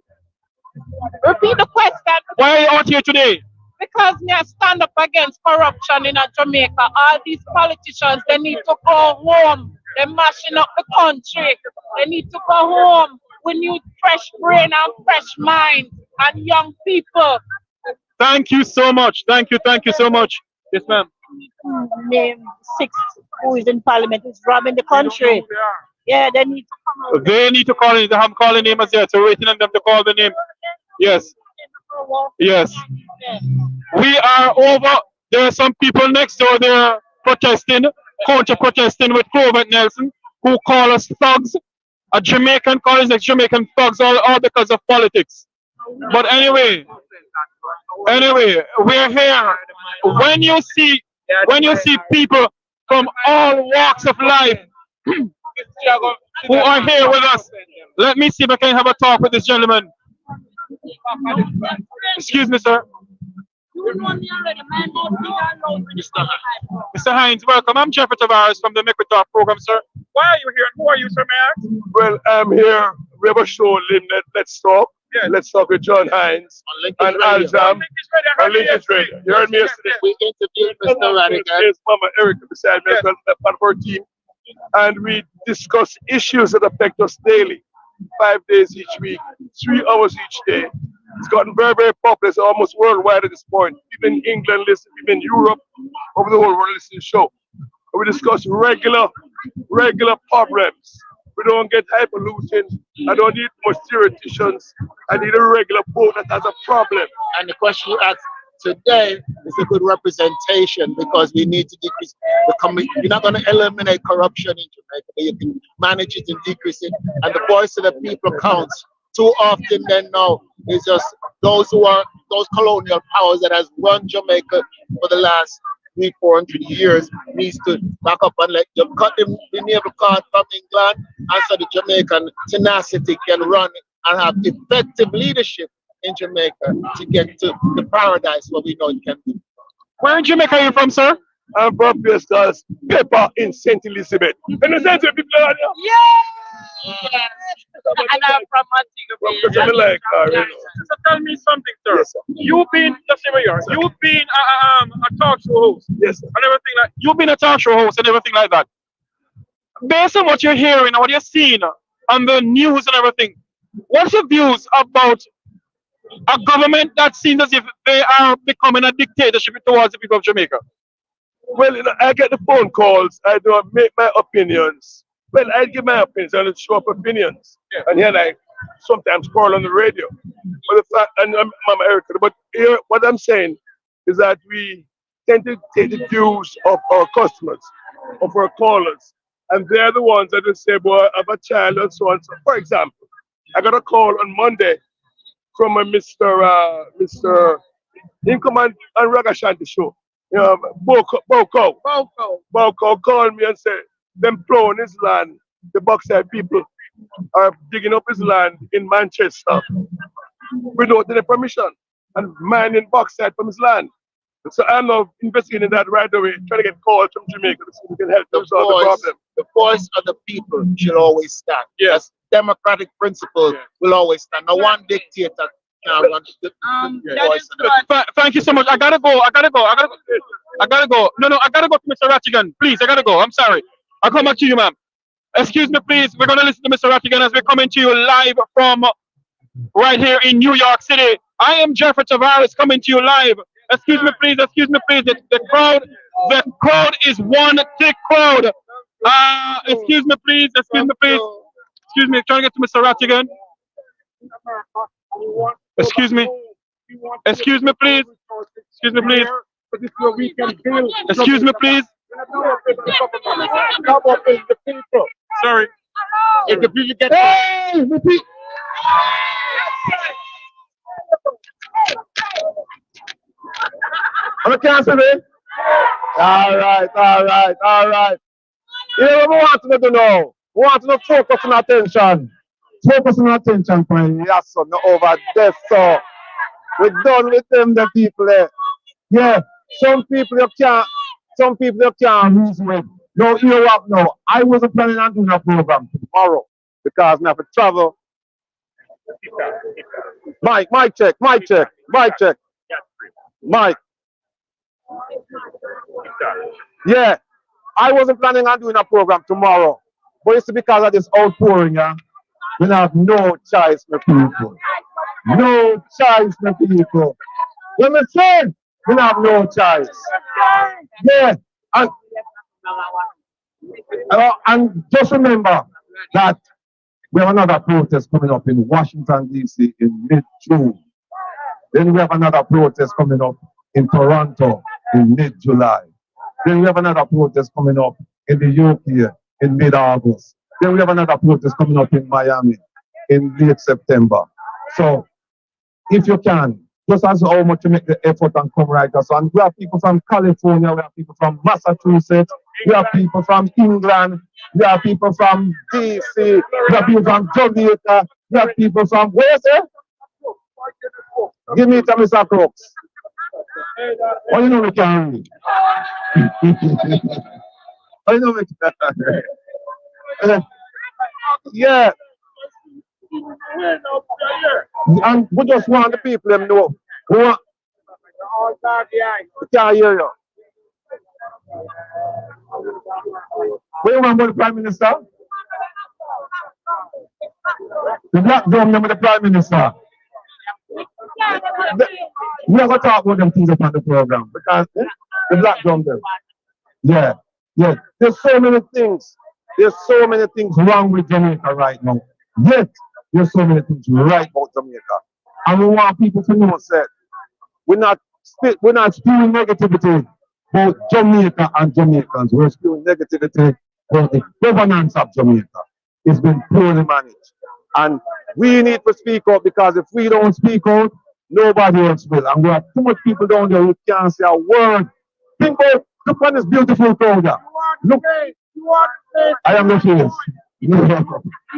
Repeat the question. Why are you out here today? Because we stand up against corruption in Jamaica. All these politicians, they need to go home. They're mashing up the country. They need to go home. We need fresh brain and fresh mind and young people. Thank you so much. Thank you so much. Yes, ma'am. Name 6 who is in parliament is robbing the country. Yeah, they need to come out. They need to call in. They haven't called the name as yet. So we're waiting on them to call the name. Yes. Yes. We are over. There are some people next door there protesting, counter-protesting with Clover Nelson, who call us thugs. A Jamaican calls us Jamaican thugs, all because of politics. But anyway, we're here. When you see people from all walks of life who are here with us, let me see if I can have a talk with this gentleman. Excuse me, sir. Mr. Hines, welcome. I'm Jeffrey Tavares from the Talk program, sir. Why are you here and who are you, sir, may I ask? Well, I'm here we have a show, Let's Talk. Yeah. Let's Talk with John Hines and Al Jam. On Linkage Radio. You heard me yesterday. We interviewed Mr. Radigan. There's Mama Erica beside me as well, part of our team. And we discuss issues that affect us daily. 5 days each week, 3 hours each day. It's gotten very, very popular. It's almost worldwide at this point. People in England listen, people in Europe, over the whole world listen to the show. And we discuss regular problems. We don't get hyperlutin. I don't need much theoreticians. I need a regular boat that has a problem. And the question you asked today is a good representation because we need to decrease you're not going to eliminate corruption in Jamaica, but you can manage it and decrease it. And the voice of the people counts. Too often then now is just those colonial powers that has run Jamaica for the last 300, 400 years needs to back up and let them cut them the naval card from England, and so the Jamaican tenacity can run and have effective leadership in Jamaica to get to the paradise where we know it can be. Where in Jamaica are you from, sir? I'm from place called Pepper in St. Elizabeth. And the St. people are there. Yes. And I'm from Montego From like, So tell me something, sir. Yes, sir. You've been a talk show host. Yes, sir. And everything like you've been a talk show host and everything like that. Based on what you're hearing and what you're seeing on the news and everything, what's your views about a government that seems as if they are becoming a dictatorship towards the people of Jamaica? Well, I get the phone calls. I don't make my opinions. Well, I give my opinions. I don't show up opinions. Yeah. And here I sometimes call on the radio. But the fact, and Mama Erica, but here, what I'm saying is that we tend to take the views of our customers, of our callers. And they're the ones that will say, boy, I have a child and so on. So, for example, I got a call on Monday from a Mr. Income and Ragashanti show. You know, Boko called me and said, them plowing his land, the Boxside people are digging up his land in Manchester without any permission and mining bauxite from his land. So I'm now investigating that right away, trying to get calls from Jamaica so we can help them solve the problem. The voice of the people should always stand. Yes. Democratic principle will always stand. No one dictator can run the voice of the people. Thank you so much. I gotta go. No, I gotta go to Mr. Rattigan. Please, I gotta go. I'm sorry. I'll come back to you, ma'am. Excuse me, please. We're gonna listen to Mr. Rattigan as we're coming to you live from right here in New York City. I am Jeffrey Tavares coming to you live. Excuse me, please. The crowd is one thick crowd. Excuse me, please. Excuse me. Trying to get to Mr. Rattigan. Excuse me, please. Excuse me, please. Sorry. If the people get Cancel it. All right. You know what we want to know? We want to focus on attention. Focus on attention, friend. Yes, sir. No over there, so we're done with them, the people there. Yeah, some people you can't lose with. No, you know what? No, I wasn't planning on doing a program tomorrow because I have to travel. Mike, check. Mike. Yeah, I wasn't planning on doing a program tomorrow, but it's because of this outpouring, yeah. We have no choice, my people. No choice, my people. Let me say, we have no choice. Yeah, and just remember that we have another protest coming up in Washington, D.C. in mid-June. Then we have another protest coming up in Toronto in mid-July. Then we have another protest coming up in the UK in mid-August. Then we have another protest coming up in Miami in late September. So, if you can, just as how much you make the effort and come right us. And we have people from California, we have people from Massachusetts, we have people from England, we have people from DC, we have people from Jamaica, we have people from where, sir? Give me to Mr. Crooks. Oh, you know we can read. Oh, you know we can read. Yeah. And we just want the people them know. We want, we can't hear you. What you want about the Prime Minister? The black drum them with the Prime Minister. We are going to talk about them things upon the program because the black drum them. Yeah, yeah. There's so many things. There's so many things wrong with Jamaica right now. Yet, there's so many things right about Jamaica. And we want people to know that we're not spewing negativity about Jamaica and Jamaicans. We're spewing negativity about the governance of Jamaica. It's been poorly managed. And we need to speak out because if we don't speak out, nobody else will. And we have too much people down there who can't say a word. Think about, look at this beautiful crowd there. Look, I am the face.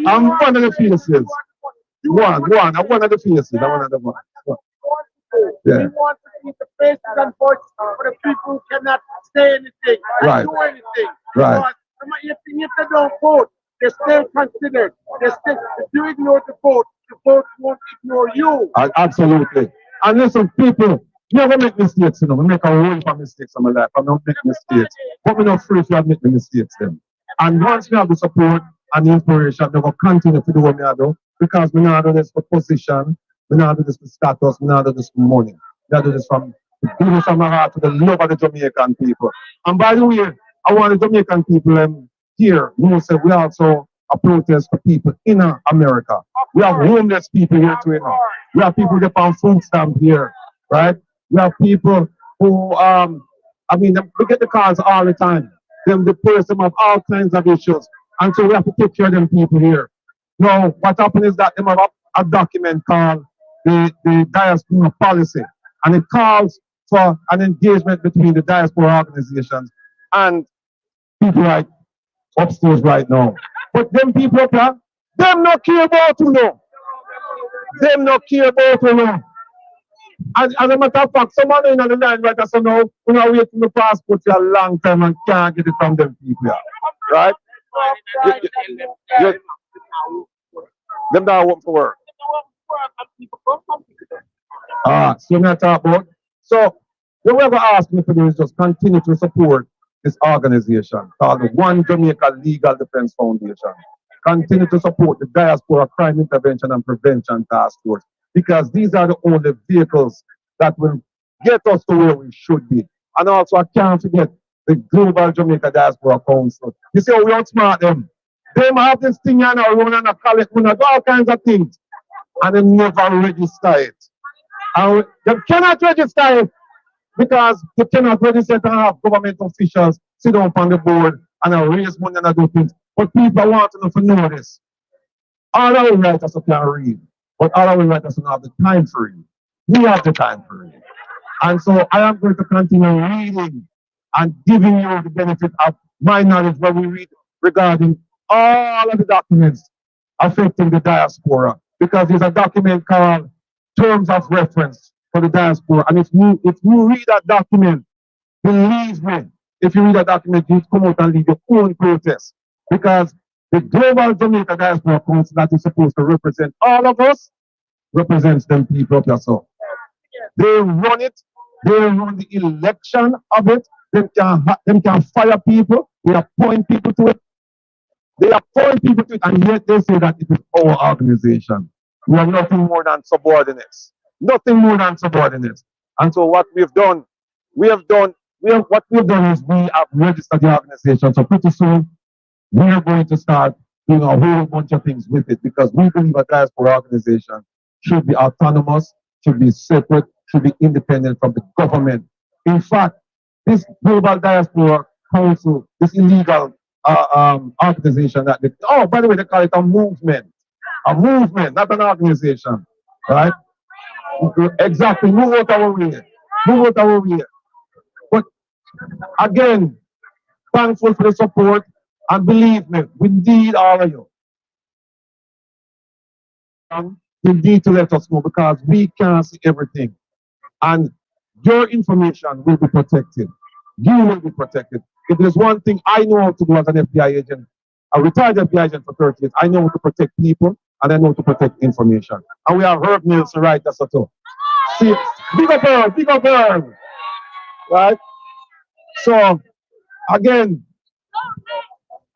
I'm one of the faces. I'm one of the faces. I'm one of the ones. Yeah. We want to see the faces and voices for the people who cannot say anything and do anything. Right. Because if they don't vote, they're still considered. They're still, if you ignore the vote won't ignore you. Absolutely. And listen, people, never make mistakes, you know. We make a whole heap of mistakes in my life. I don't make mistakes. But we're not free to make the mistakes then. And once we have the support and the inspiration, we will continue to do what we do because we not do this for position, we not do this for status, we not do this for money. We do this from the goodness of my heart to the love of the Jamaican people. And by the way, I want the Jamaican people here, you know, say we also a protest for people in America. We have homeless people here too, you know. We have people that on food stamp here, right? We have people who, we get the calls all the time. Them depressed, them have all kinds of issues. And so we have to take care of them people here. Now, what happened is that they have a document called the diaspora policy. And it calls for an engagement between the diaspora organizations and people like upstairs right now. But them people up here, them not care about you know. Them not care about you know. And as a matter of fact, someone in the line right now, now, we are waiting for the passport for a long time and can't get it from them people here. Right? Them that work for work. So we talk about. So what we're going to ask me to do is just continue to support this organization called the One Jamaica Legal Defense Foundation. Continue to support the Diaspora Crime Intervention and Prevention Task Force because these are the only vehicles that will get us to where we should be. And also, I can't forget the Global Jamaica Diaspora Council. You see how we outsmart them. They have this thing and we want to collect, we do all kinds of things. And they never register it. And they cannot register it because they cannot register to have government officials sit down on the board and raise money and do things. But people want to know this. All our writers can read, but all our writers don't have the time for it. We have the time for it. And so I am going to continue reading and giving you the benefit of my knowledge when we read regarding all of the documents affecting the diaspora. Because there's a document called Terms of Reference for the Diaspora. And if you read that document, believe me, if you read that document, you come out and lead your own protest. Because the Global Jamaica Diaspora Council that is supposed to represent all of us, represents them people up here. So they run it, they run the election of it, they can fire people, they appoint people to it. They appoint people to it, and yet they say that it is our organization. We are nothing more than subordinates. Nothing more than subordinates. And so what we've done, what we've done is we have registered the organization. So pretty soon, we are going to start doing a whole bunch of things with it because we believe a diaspora organization should be autonomous, should be separate, should be independent from the government. In fact, this Global Diaspora Council, this illegal organization that by the way, they call it a movement, not an organization, right? Exactly, move out our way. But again, thankful for the support, and believe me, we need all of you. You need to let us know because we can't see everything, and your information will be protected. You will be protected. If there's one thing I know how to do as an FBI agent, a retired FBI agent for 30 years, I know how to protect people, and they know to protect information. And we have Herb Nielsen right as well. See, big up Herb, right? So again,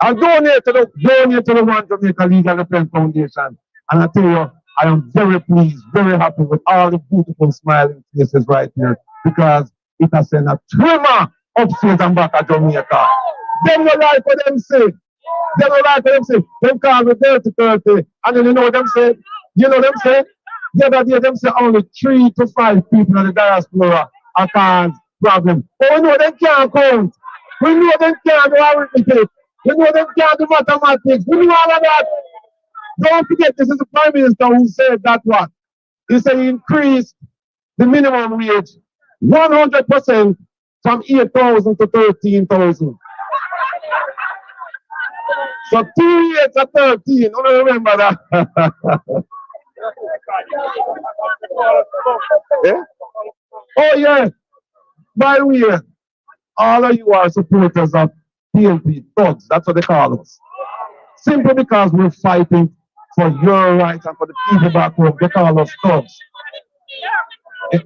I donate to the One Jamaica Legal Defense Foundation, and I tell you, I am very pleased, very happy with all the beautiful smiling faces right here, because it has sent a tremor upstairs and back at Jamaica. Them no like for them say. Them call me 30, and then you know what them say? The other day them say only 3 to 5 people in the diaspora are cause problem. But we know they can't count. We know they can't do arithmetic. We know they can't do mathematics. We know all of that. Don't forget, this is the Prime Minister who said that what? He said he increased the minimum wage 100% from 8,000 to 13,000. So 2 years to 13, I don't remember that. Yeah? Oh yeah. By the way, all of you are supporters of PNP thugs. That's what they call us. Simply because we're fighting for your rights and for the people back home. They call us thugs. Eh?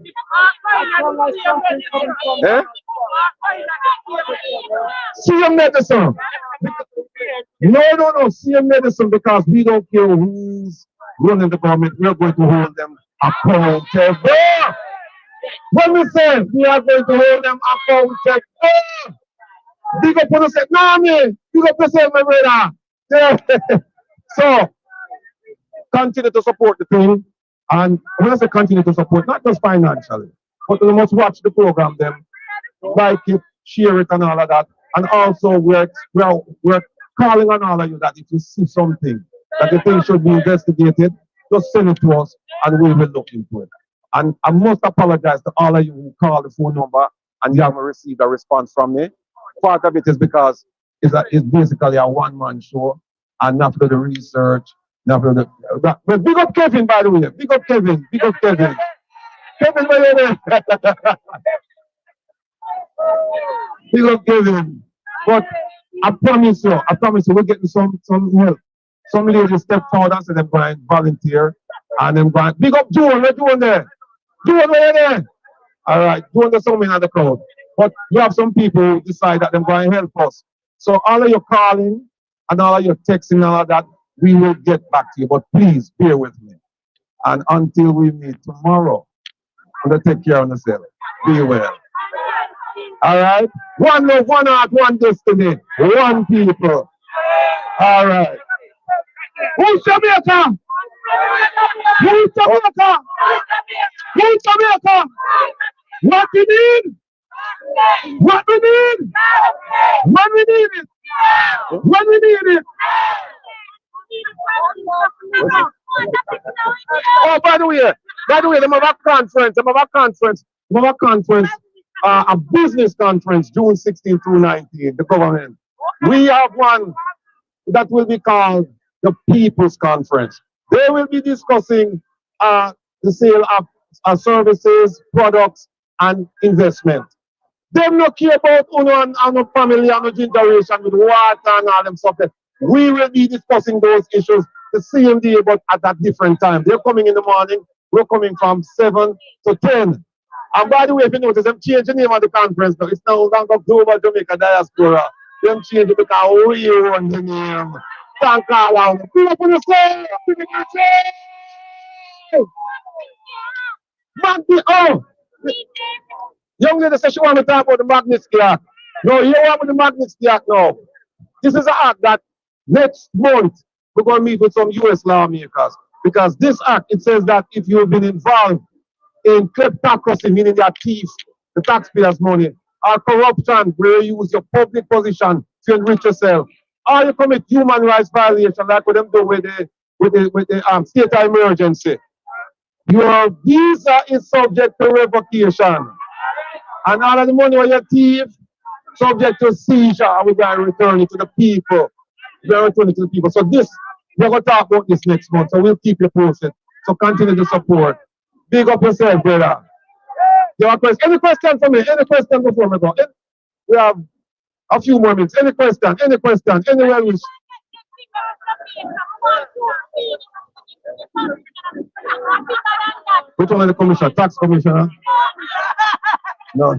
CM medicine. No. CM medicine, because we don't care who's running the government. We're going to hold them accountable. When we say we are going to hold them accountable, big up on the set. No, man. Big up yourself, my brother. Yeah. So, continue to support the thing. And when I say continue to support, not just financially, but you must watch the program, them, like it, share it, and all of that. And also, we're calling on all of you that if you see something that you think should be investigated, just send it to us, and we will look into it. And I must apologize to all of you who call the phone number and you haven't received a response from me. Part of it is because it's basically a one-man show, and not for the research. But big up Kevin, by the way. Big up Kevin. Kevin, by the way. Big up Kevin. But I promise you, we're getting some help. Some ladies step forward and say they're going to volunteer. And then going, big up Joan, we're doing there. Joan, where you there? All right, Joan, there's someone in the crowd. But we have some people who decide that they're going to help us. So all of your calling and all of your texting and all of that, we will get back to you. But please bear with me. And until we meet tomorrow, I'm going to take care of yourself. Be well. All right? One love, one heart, one destiny, one people. All right. Who's Jamaica? Who's Jamaica? Who's Jamaica? What we need? What we need? When we need it? When we need it? Oh, by the way, they have a conference, a business conference, June 16 through 19, the government. We have one that will be called the People's Conference. They will be discussing the sale of services, products, and investment. They don't care about uno and family and generation with water and all them stuff. We will be discussing those issues the same day, but at a different time. They're coming in the morning. We're coming from 7 to 10. And by the way, if you notice, them changed the name of the conference now. It's now GOV of Jamaica Diaspora. Them changed it because we own the name. Thank God. Pull up on yourself. Oh! Young lady said she want to talk about the Magnitsky Act. No, you want with the Magnitsky Act now. This is an act that next month we're going to meet with some US lawmakers. Because this act, it says that if you've been involved in kleptocracy, meaning your thief, the taxpayers' money, or corruption, where you use your public position to enrich yourself, or you commit human rights violation like what them do with the state of emergency, your visa is subject to revocation. And all of the money on your thief, subject to seizure, we're going to return it to the people. We're going to return it to the people. So this, we're going to talk about this next month, so we'll keep you posted. So continue to support. Big up yourself, brother. You have questions? Any question for me? Any question before we go? We have a few more minutes. Any question? Anywhere wish? Which one is the commissioner? Tax commissioner? No.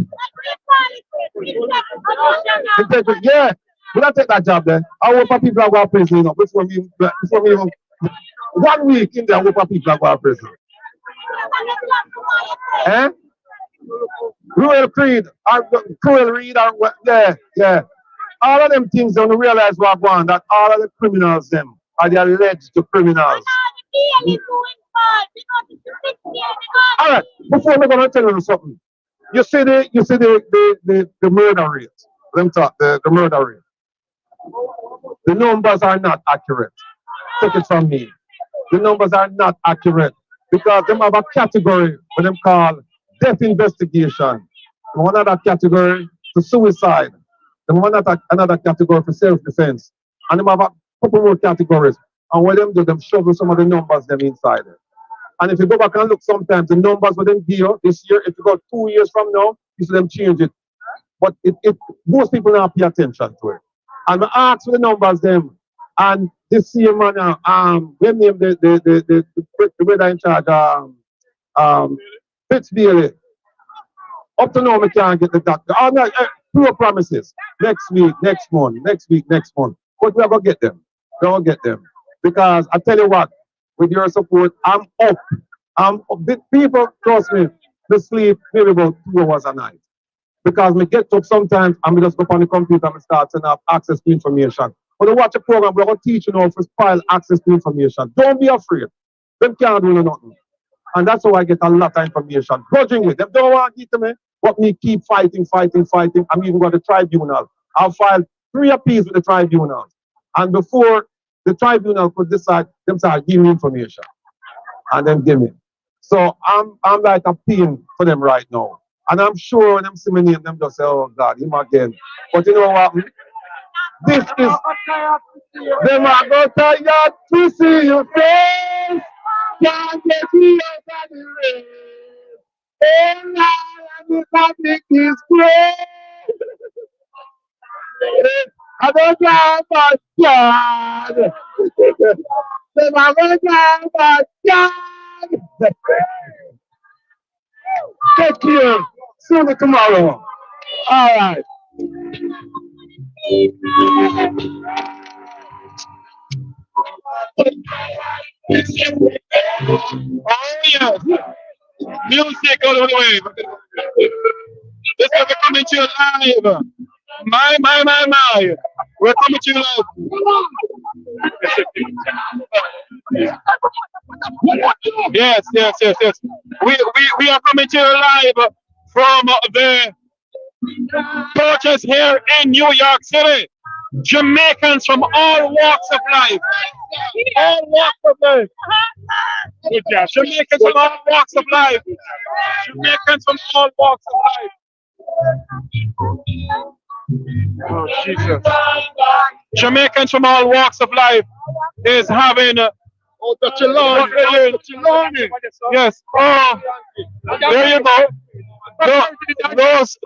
Yeah, we don't take that job then. I hope people are going to prison, you know, before me even 1 week in there, I hope people are going to prison. Eh? Royal Creed, Cruel Reed, yeah. All of them things, don't realize what going on, that all of the criminals, them, are the alleged criminals. Alright, before we're gonna tell you something. You see the murder rate. Them talk the murder rate. The numbers are not accurate. Take it from me. The numbers are not accurate because them have a category what them call death investigation. One other category for suicide. Then another category for self-defense. And them have a couple more categories. And what them do, them shovel some of the numbers them inside it. And if you go back and look sometimes, the numbers what them give you this year, if you go 2 years from now, you see them change it. But most people don't pay attention to it. And I ask for the numbers them, and this same man, we name the brother in charge, Fitz Bailey. Up to now, we can't get the doctor. Oh, no, pure promises. Next week, next month, next week, next month. But we are going to get them. We're going to get them. Because I tell you what, with your support, I'm up. The people, trust me, they sleep maybe about 2 hours a night. Because we get up sometimes and we just go on the computer and start sending up access to information. When you watch a program, we're going to teach you how to file access to information. Don't be afraid. Them can't do nothing. And that's how I get a lot of information. Grudgingly. Them don't want to give to me, but me keep fighting. I'm even going to the tribunal. I'll file 3 appeals with the tribunal. And before the tribunal could decide, them start give me information. And then give me. So I'm like a pain for them right now. And I'm sure when them see me name, them just say, oh God, him again. But you know what? This is them are go tired to see your face. Can't get you over the rain. And now the public is great. I don't know about God. Them are going to about God. Take care. See you tomorrow. All right. Oh yes. Music all the way. This is coming to you live. My. We're coming to you live. Yes. We are coming to you live from the churches here in New York City. Jamaicans from all walks of life. All walks of life. Good job. Jamaicans from all walks of life. Jamaicans from all walks of life. Oh, Jesus. Jamaicans from all walks of life is having. Oh, that's your Lord. Yes. Oh, there you go.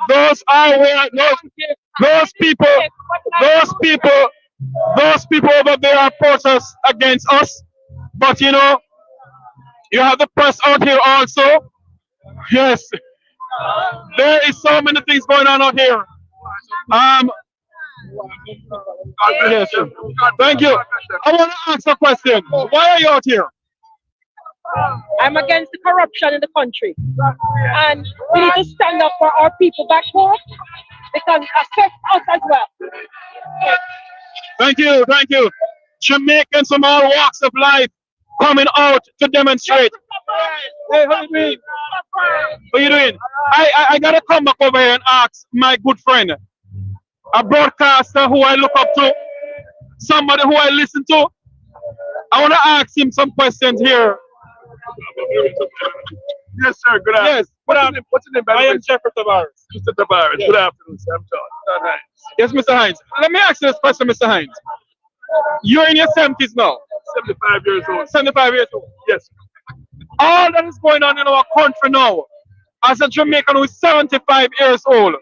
Those are where those people over there are protest against us. But you know, you have the press out here also. Yes. There is so many things going on out here. Yes. Thank you. I want to ask a question. Why are you out here? I'm against the corruption in the country. And we need to stand up for our people back home because it affects us as well. Thank you. Jamaicans from all walks of life coming out to demonstrate. Hey, how you doing? What you doing? I gotta come back over here and ask my good friend, a broadcaster who I look up to, somebody who I listen to. I want to ask him some questions here. Yes, sir. Good afternoon. Yes. What's your name? I am Jeffrey Tavares. Mr. Tavares. Yes. Good afternoon, sir. I'm John Hines. Yes, Mr. Hines. Let me ask you this question, Mr. Hines. You're in your 70s now. 75 years old. 75 years old. Yes. All that is going on in our country now, as a Jamaican who is 75 years old,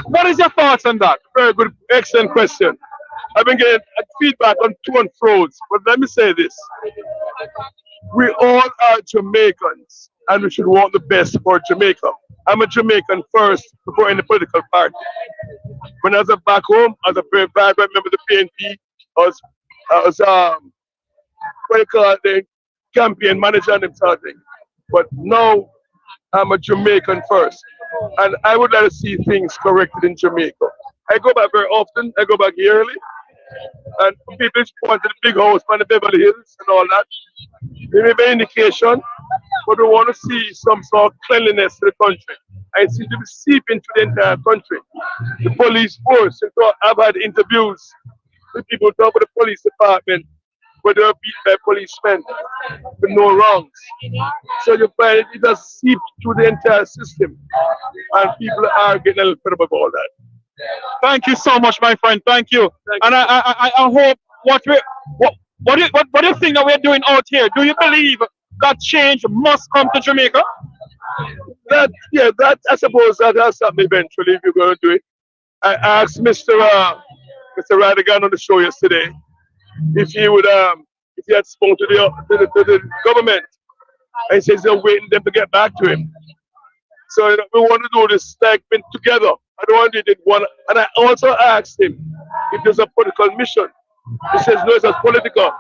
what is your thoughts on that? Very good, excellent question. I've been getting feedback on to and fro's, but let me say this. We all are Jamaicans and we should want the best for Jamaica. I'm a Jamaican first before any political party. When I was back home, I was a very vibrant member of the PNP. I was what do you call it, the campaign manager and them sort of thing. But now I'm a Jamaican first. And I would like to see things corrected in Jamaica. I go back very often, I go back yearly. And people point to the big house on the Beverly Hills and all that. They may be an indication, but we want to see some sort of cleanliness in the country. I seem to be seeping into the entire country. The police force, I've had interviews with people top of the police department where they were beat by policemen with no wrongs. So you find it has seeped through the entire system, and people are getting a little bit about that. Thank you so much, my friend. Thank you. And I hope what do you think that we're doing out here? Do you believe that change must come to Jamaica? That I suppose that has something eventually if you're going to do it. I asked Mr. Radigan on the show yesterday if he would if he had spoken to the government, and he says they're waiting them to get back to him. So we want to do this segment together. I don't want to do it one. And I also asked him if there's a political mission. He says no, it's a political.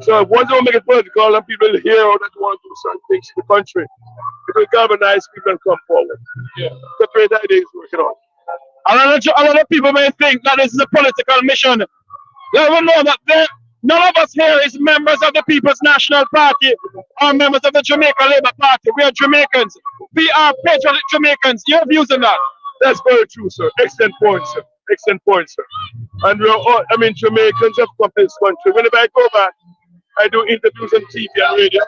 So once they make it political and people hear that they want to do certain things in the country, it will galvanize people and come forward. Yeah. The great idea is working on. A lot of people may think that this is a political mission. Let them know that none of us here is members of the People's National Party or members of the Jamaica Labour Party. We are Jamaicans. We are patriotic Jamaicans. Your views on that? That's very true, sir. Excellent point, sir. Excellent point, sir. And we're all, Jamaicans have come to this country. Whenever I go back, I do interviews on TV and radio.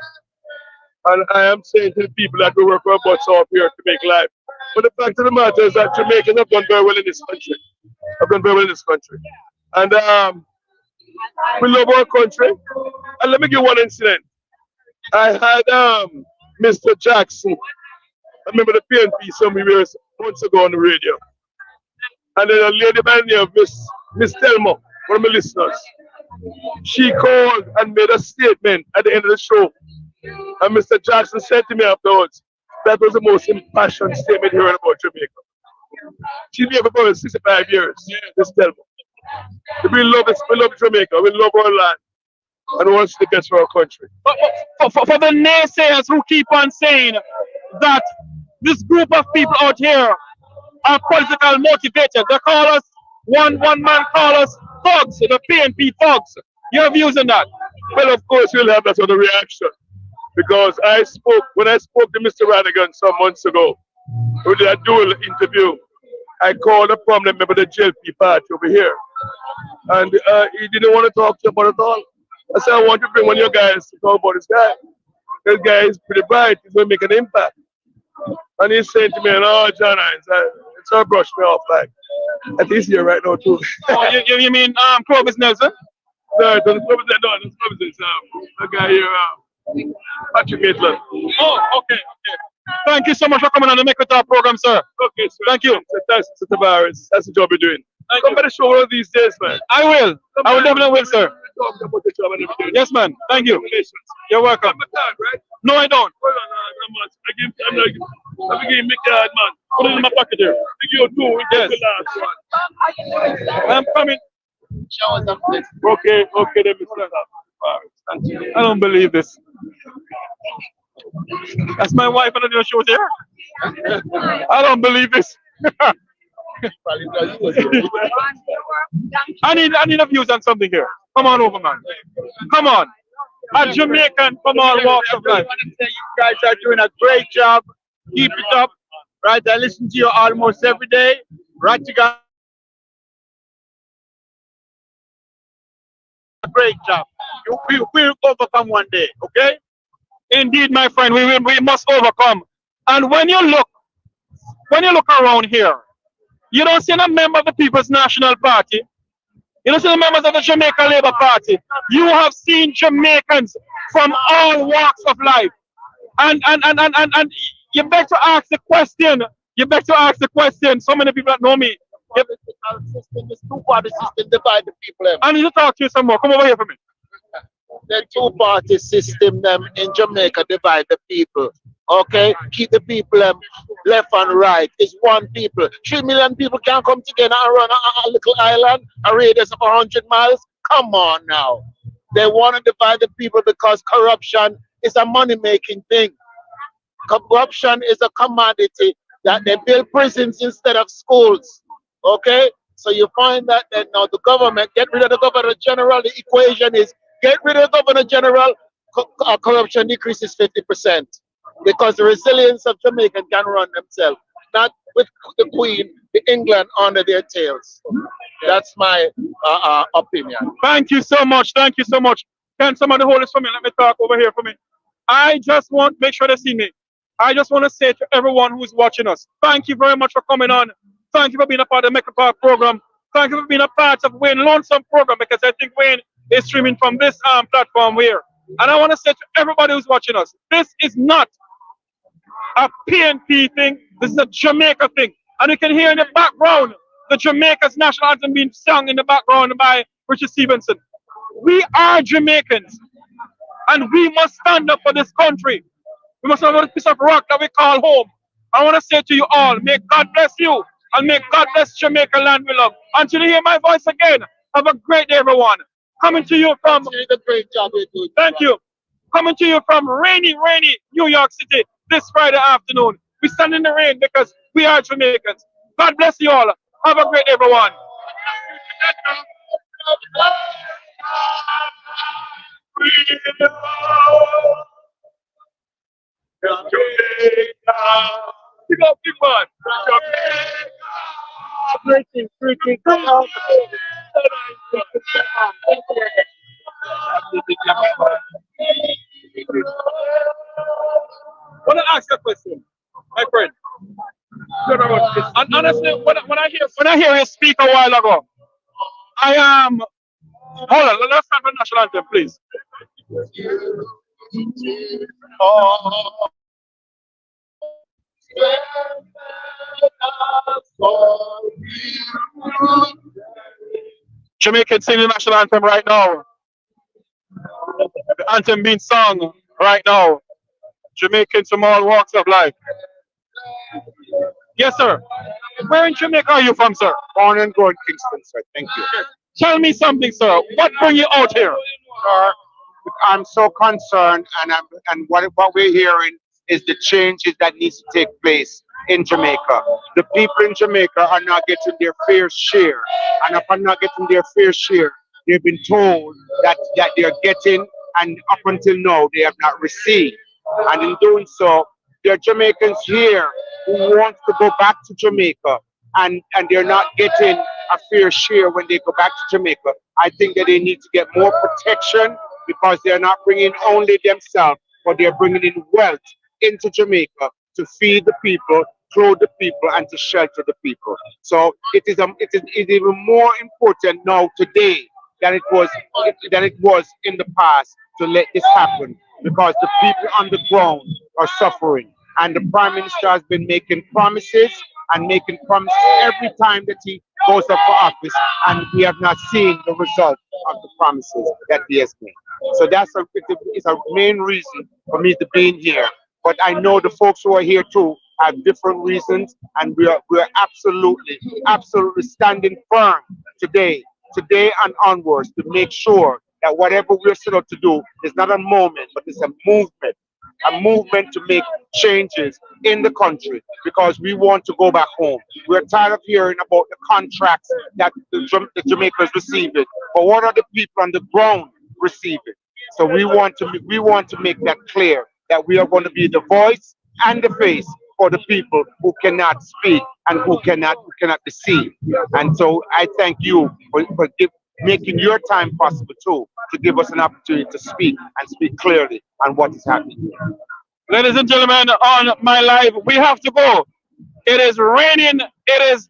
And I am saying to the people that we work our butts off here to make life. But the fact of the matter is that Jamaicans have done very well in this country. And we love our country. And let me give one incident. I had Mr. Jackson, I remember the PNP some years months ago on the radio. And then a lady by the name of Miss Thelma, one of my listeners, she called and made a statement at the end of the show. And Mr. Jackson said to me afterwards, that was the most impassioned statement hearing about Jamaica. She's been here for about 65 years, Miss Thelma. We love Jamaica, we love our land, and we want to see the best for our country. For the naysayers who keep on saying that this group of people out here are political motivated, they call us, one man call us thugs, the PNP thugs. Your views on that? Well, of course, we'll have that sort of reaction. Because when I spoke to Mr. Radigan some months ago, we did a dual interview. I called a prominent member of the JLP party over here. And he didn't want to talk to about it at all. I said, I want to bring one of your guys to talk about this guy. This guy is pretty bright, he's going to make an impact. And he's saying to me, oh, John Hines, it's all brushed me off like. And he's here right now too. Oh, you mean Clovis Nelson? No, it doesn't Clovis, no, it's Clovis, it's a guy here, Patrick Maitland. Oh, okay. Thank you so much for coming on the Make It Talk program, sir. Okay, sir. Thank you. Thanks, Mr. Tavares. That's the job you're doing. Come by the show one of these days, man. I will. I will definitely will, sir. Yes, man. Thank you. You're welcome. Right? No, I don't. Hold on, I'm giving Mick a hand, man. Put it in my pocket here. You too. Yes. The last one. I'm coming. Okay, then, Mr. Tavares. I don't believe this. That's my wife, and I didn't know she was here. I don't believe this. I need a views on something here. Come on over, man. Come on. A Jamaican from all walks of life. I want to say you guys are doing a great job. Keep it up. Right, I listen to you almost every day. Right, you guys. Great job. We will overcome one day, okay? Indeed, my friend, we must overcome. And when you look around here, you don't see a member of the People's National Party. You don't see the members of the Jamaica Labour Party. You have seen Jamaicans from all walks of life. And you beg to ask the question. So many people that know me political system, this two-party system divide the people. I need to talk to you some more. Come over here for me. The two-party system them in Jamaica divide the people. Okay, keep the people left and right. It's one people. 3 million people can come together and run a little island, a radius of 100 miles. Come on now. They want to divide the people because corruption is a money-making thing. Corruption is a commodity that they build prisons instead of schools. Okay, so you find that then now the government get rid of the governor general. The equation is get rid of the governor general, corruption decreases 50%. Because the resilience of Jamaica can run themselves, not with the Queen, the England under their tails. That's my opinion. Thank you so much. Thank you so much. Can somebody hold this for me? Let me talk over here for me. I just want make sure they see me. I just want to say to everyone who's watching us, thank you very much for coming on. Thank you for being a part of the Mecca Park program. Thank you for being a part of Wayne Lonesome program, because I think Wayne is streaming from this platform here. And I want to say to everybody who's watching us, this is not a PNP thing. This is a Jamaica thing. And you can hear in the background the Jamaica's national anthem being sung in the background by Richard Stevenson. We are Jamaicans, and we must stand up for this country. We must have a piece of rock that we call home. I want to say to you all, may God bless you, and may God bless Jamaica land we love. Until you hear my voice again, have a great day, everyone. Coming to you from great job you do. Thank you. Coming to you from rainy New York City this Friday afternoon. We stand in the rain because we are Jamaicans. God bless you all. Have a great day, everyone. You got big man. I want to ask you a question, my friend. And honestly, when I hear you speak a while ago, I am. Hold on, let's start the national anthem, please. Jamaicans sing the national anthem right now. The anthem being sung right now. Jamaicans from all walks of life. Yes, sir. Where in Jamaica are you from, sir? Born and grown in Kingston, sir. Thank you. Tell me something, sir. What bring you out here? Sir, I'm so concerned, and what we're hearing is the changes that needs to take place in Jamaica. The people in Jamaica are not getting their fair share, and if I'm not getting their fair share, they've been told that they're getting, and up until now they have not received. And in doing so, there are Jamaicans here who want to go back to Jamaica, and they're not getting a fair share when they go back to Jamaica. I think that they need to get more protection, because they're not bringing only themselves, but they're bringing in wealth into Jamaica to feed the people, clothe the people, and to shelter the people. So it is even more important now today than it was in the past to let this happen, because the people on the ground are suffering, and the Prime Minister has been making promises every time that he goes up for office, and we have not seen the result of the promises that he has made. So that's a main reason for me to be in here. But I know the folks who are here too have different reasons, and we're absolutely standing firm today and onwards to make sure that whatever we're set out to do is not a moment, but it's a movement to make changes in the country, because we want to go back home. We're tired of hearing about the contracts that the Jamaicans receiving, but what are the people on the ground receiving? So we want to make that clear, that we are going to be the voice and the face for the people who cannot speak and who cannot deceive. And so I thank you for making your time possible too, to give us an opportunity to speak and speak clearly on what is happening. Ladies and gentlemen, on my live, we have to go. It is raining. It is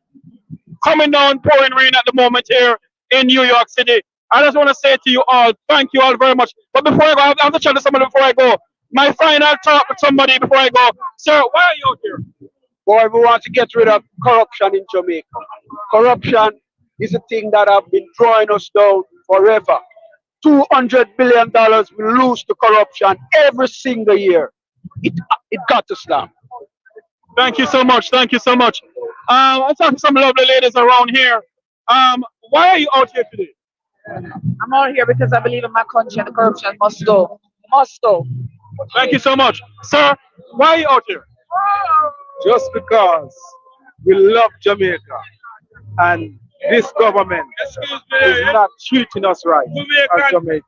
coming down, pouring rain at the moment here in New York City. I just want to say to you all, thank you all very much. But before I go, I have to chat to somebody before I go. My final talk with somebody before I go. Sir, why are you out here? Boy, we want to get rid of corruption in Jamaica. Corruption is a thing that have been drawing us down forever. $200 billion we lose to corruption every single year. It got to stop. Thank you so much. Thank you so much. I talk to some lovely ladies around here. Why are you out here today? I'm out here because I believe in my country and the corruption must go. Must go. Thank you so much. Sir, why are you out here? Just because we love Jamaica and this government is not treating us right as Jamaicans.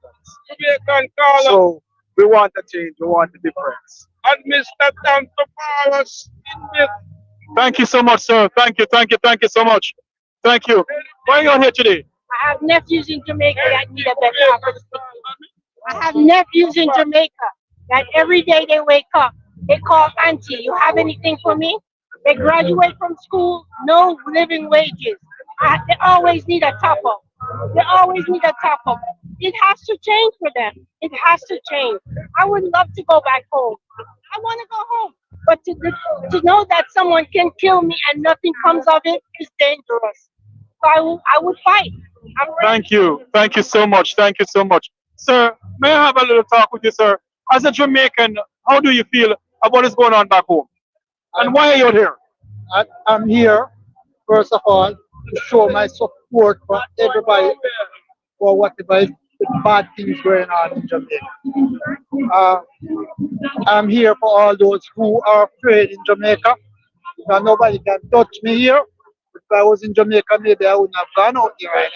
So we want a change, we want a difference. And Mr. Tavares in this. Thank you so much, sir. Thank you, thank you, thank you so much. Thank you. Why are you out here today? I have nephews in Jamaica that need a better opportunity. I have nephews in Jamaica that every day they wake up, they call auntie, you have anything for me? They graduate from school, no living wages. They always need a top up. They always need a top up. It has to change for them. It has to change. I would love to go back home. I want to go home. But to know that someone can kill me and nothing comes of it is dangerous. So I would fight. I'm ready. Thank you. Thank you so much. Thank you so much. Sir, may I have a little talk with you, sir? As a Jamaican, how do you feel about what is going on back home? And why are you here? I'm here, first of all, to show my support for everybody for whatever bad things going on in Jamaica. I'm here for all those who are afraid in Jamaica. Because nobody can touch me here. If I was in Jamaica, maybe I wouldn't have gone out here right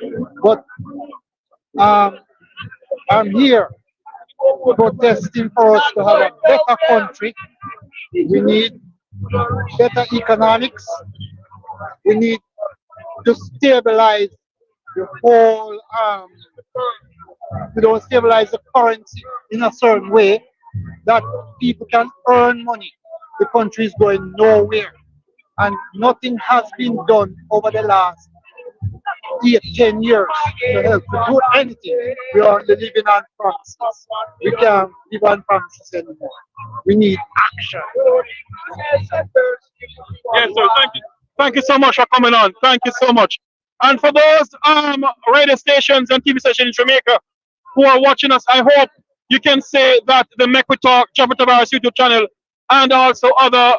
now. But I'm here protesting for us to have a better country. We need better economics. We need to stabilize the whole, we don't stabilize the currency in a certain way that people can earn money. The country is going nowhere. And nothing has been done over the last 8-10 years to help to do anything. We are only living on promises. We can't live on promises anymore. We need action. Yes, sir. Thank you. Thank you so much for coming on. Thank you so much. And for those radio stations and TV stations in Jamaica who are watching us, I hope you can say that the Make We Talk Tavares YouTube channel and also other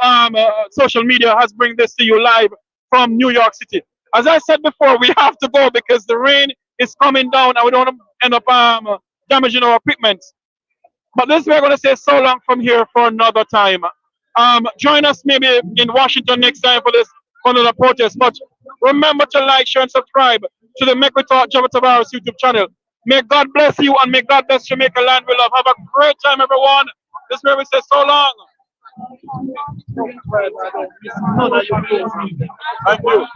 social media has bring this to you live from New York City. As I said before, we have to go because the rain is coming down and we don't want to end up damaging our equipment. But this we're going to say so long from here for another time. Join us maybe in Washington next time for this another protest. But remember to like, share, and subscribe to the Make We Talk Tavares YouTube channel. May God bless you and may God bless Jamaica land we love. Have a great time, everyone. This is where we say so long. Thank you.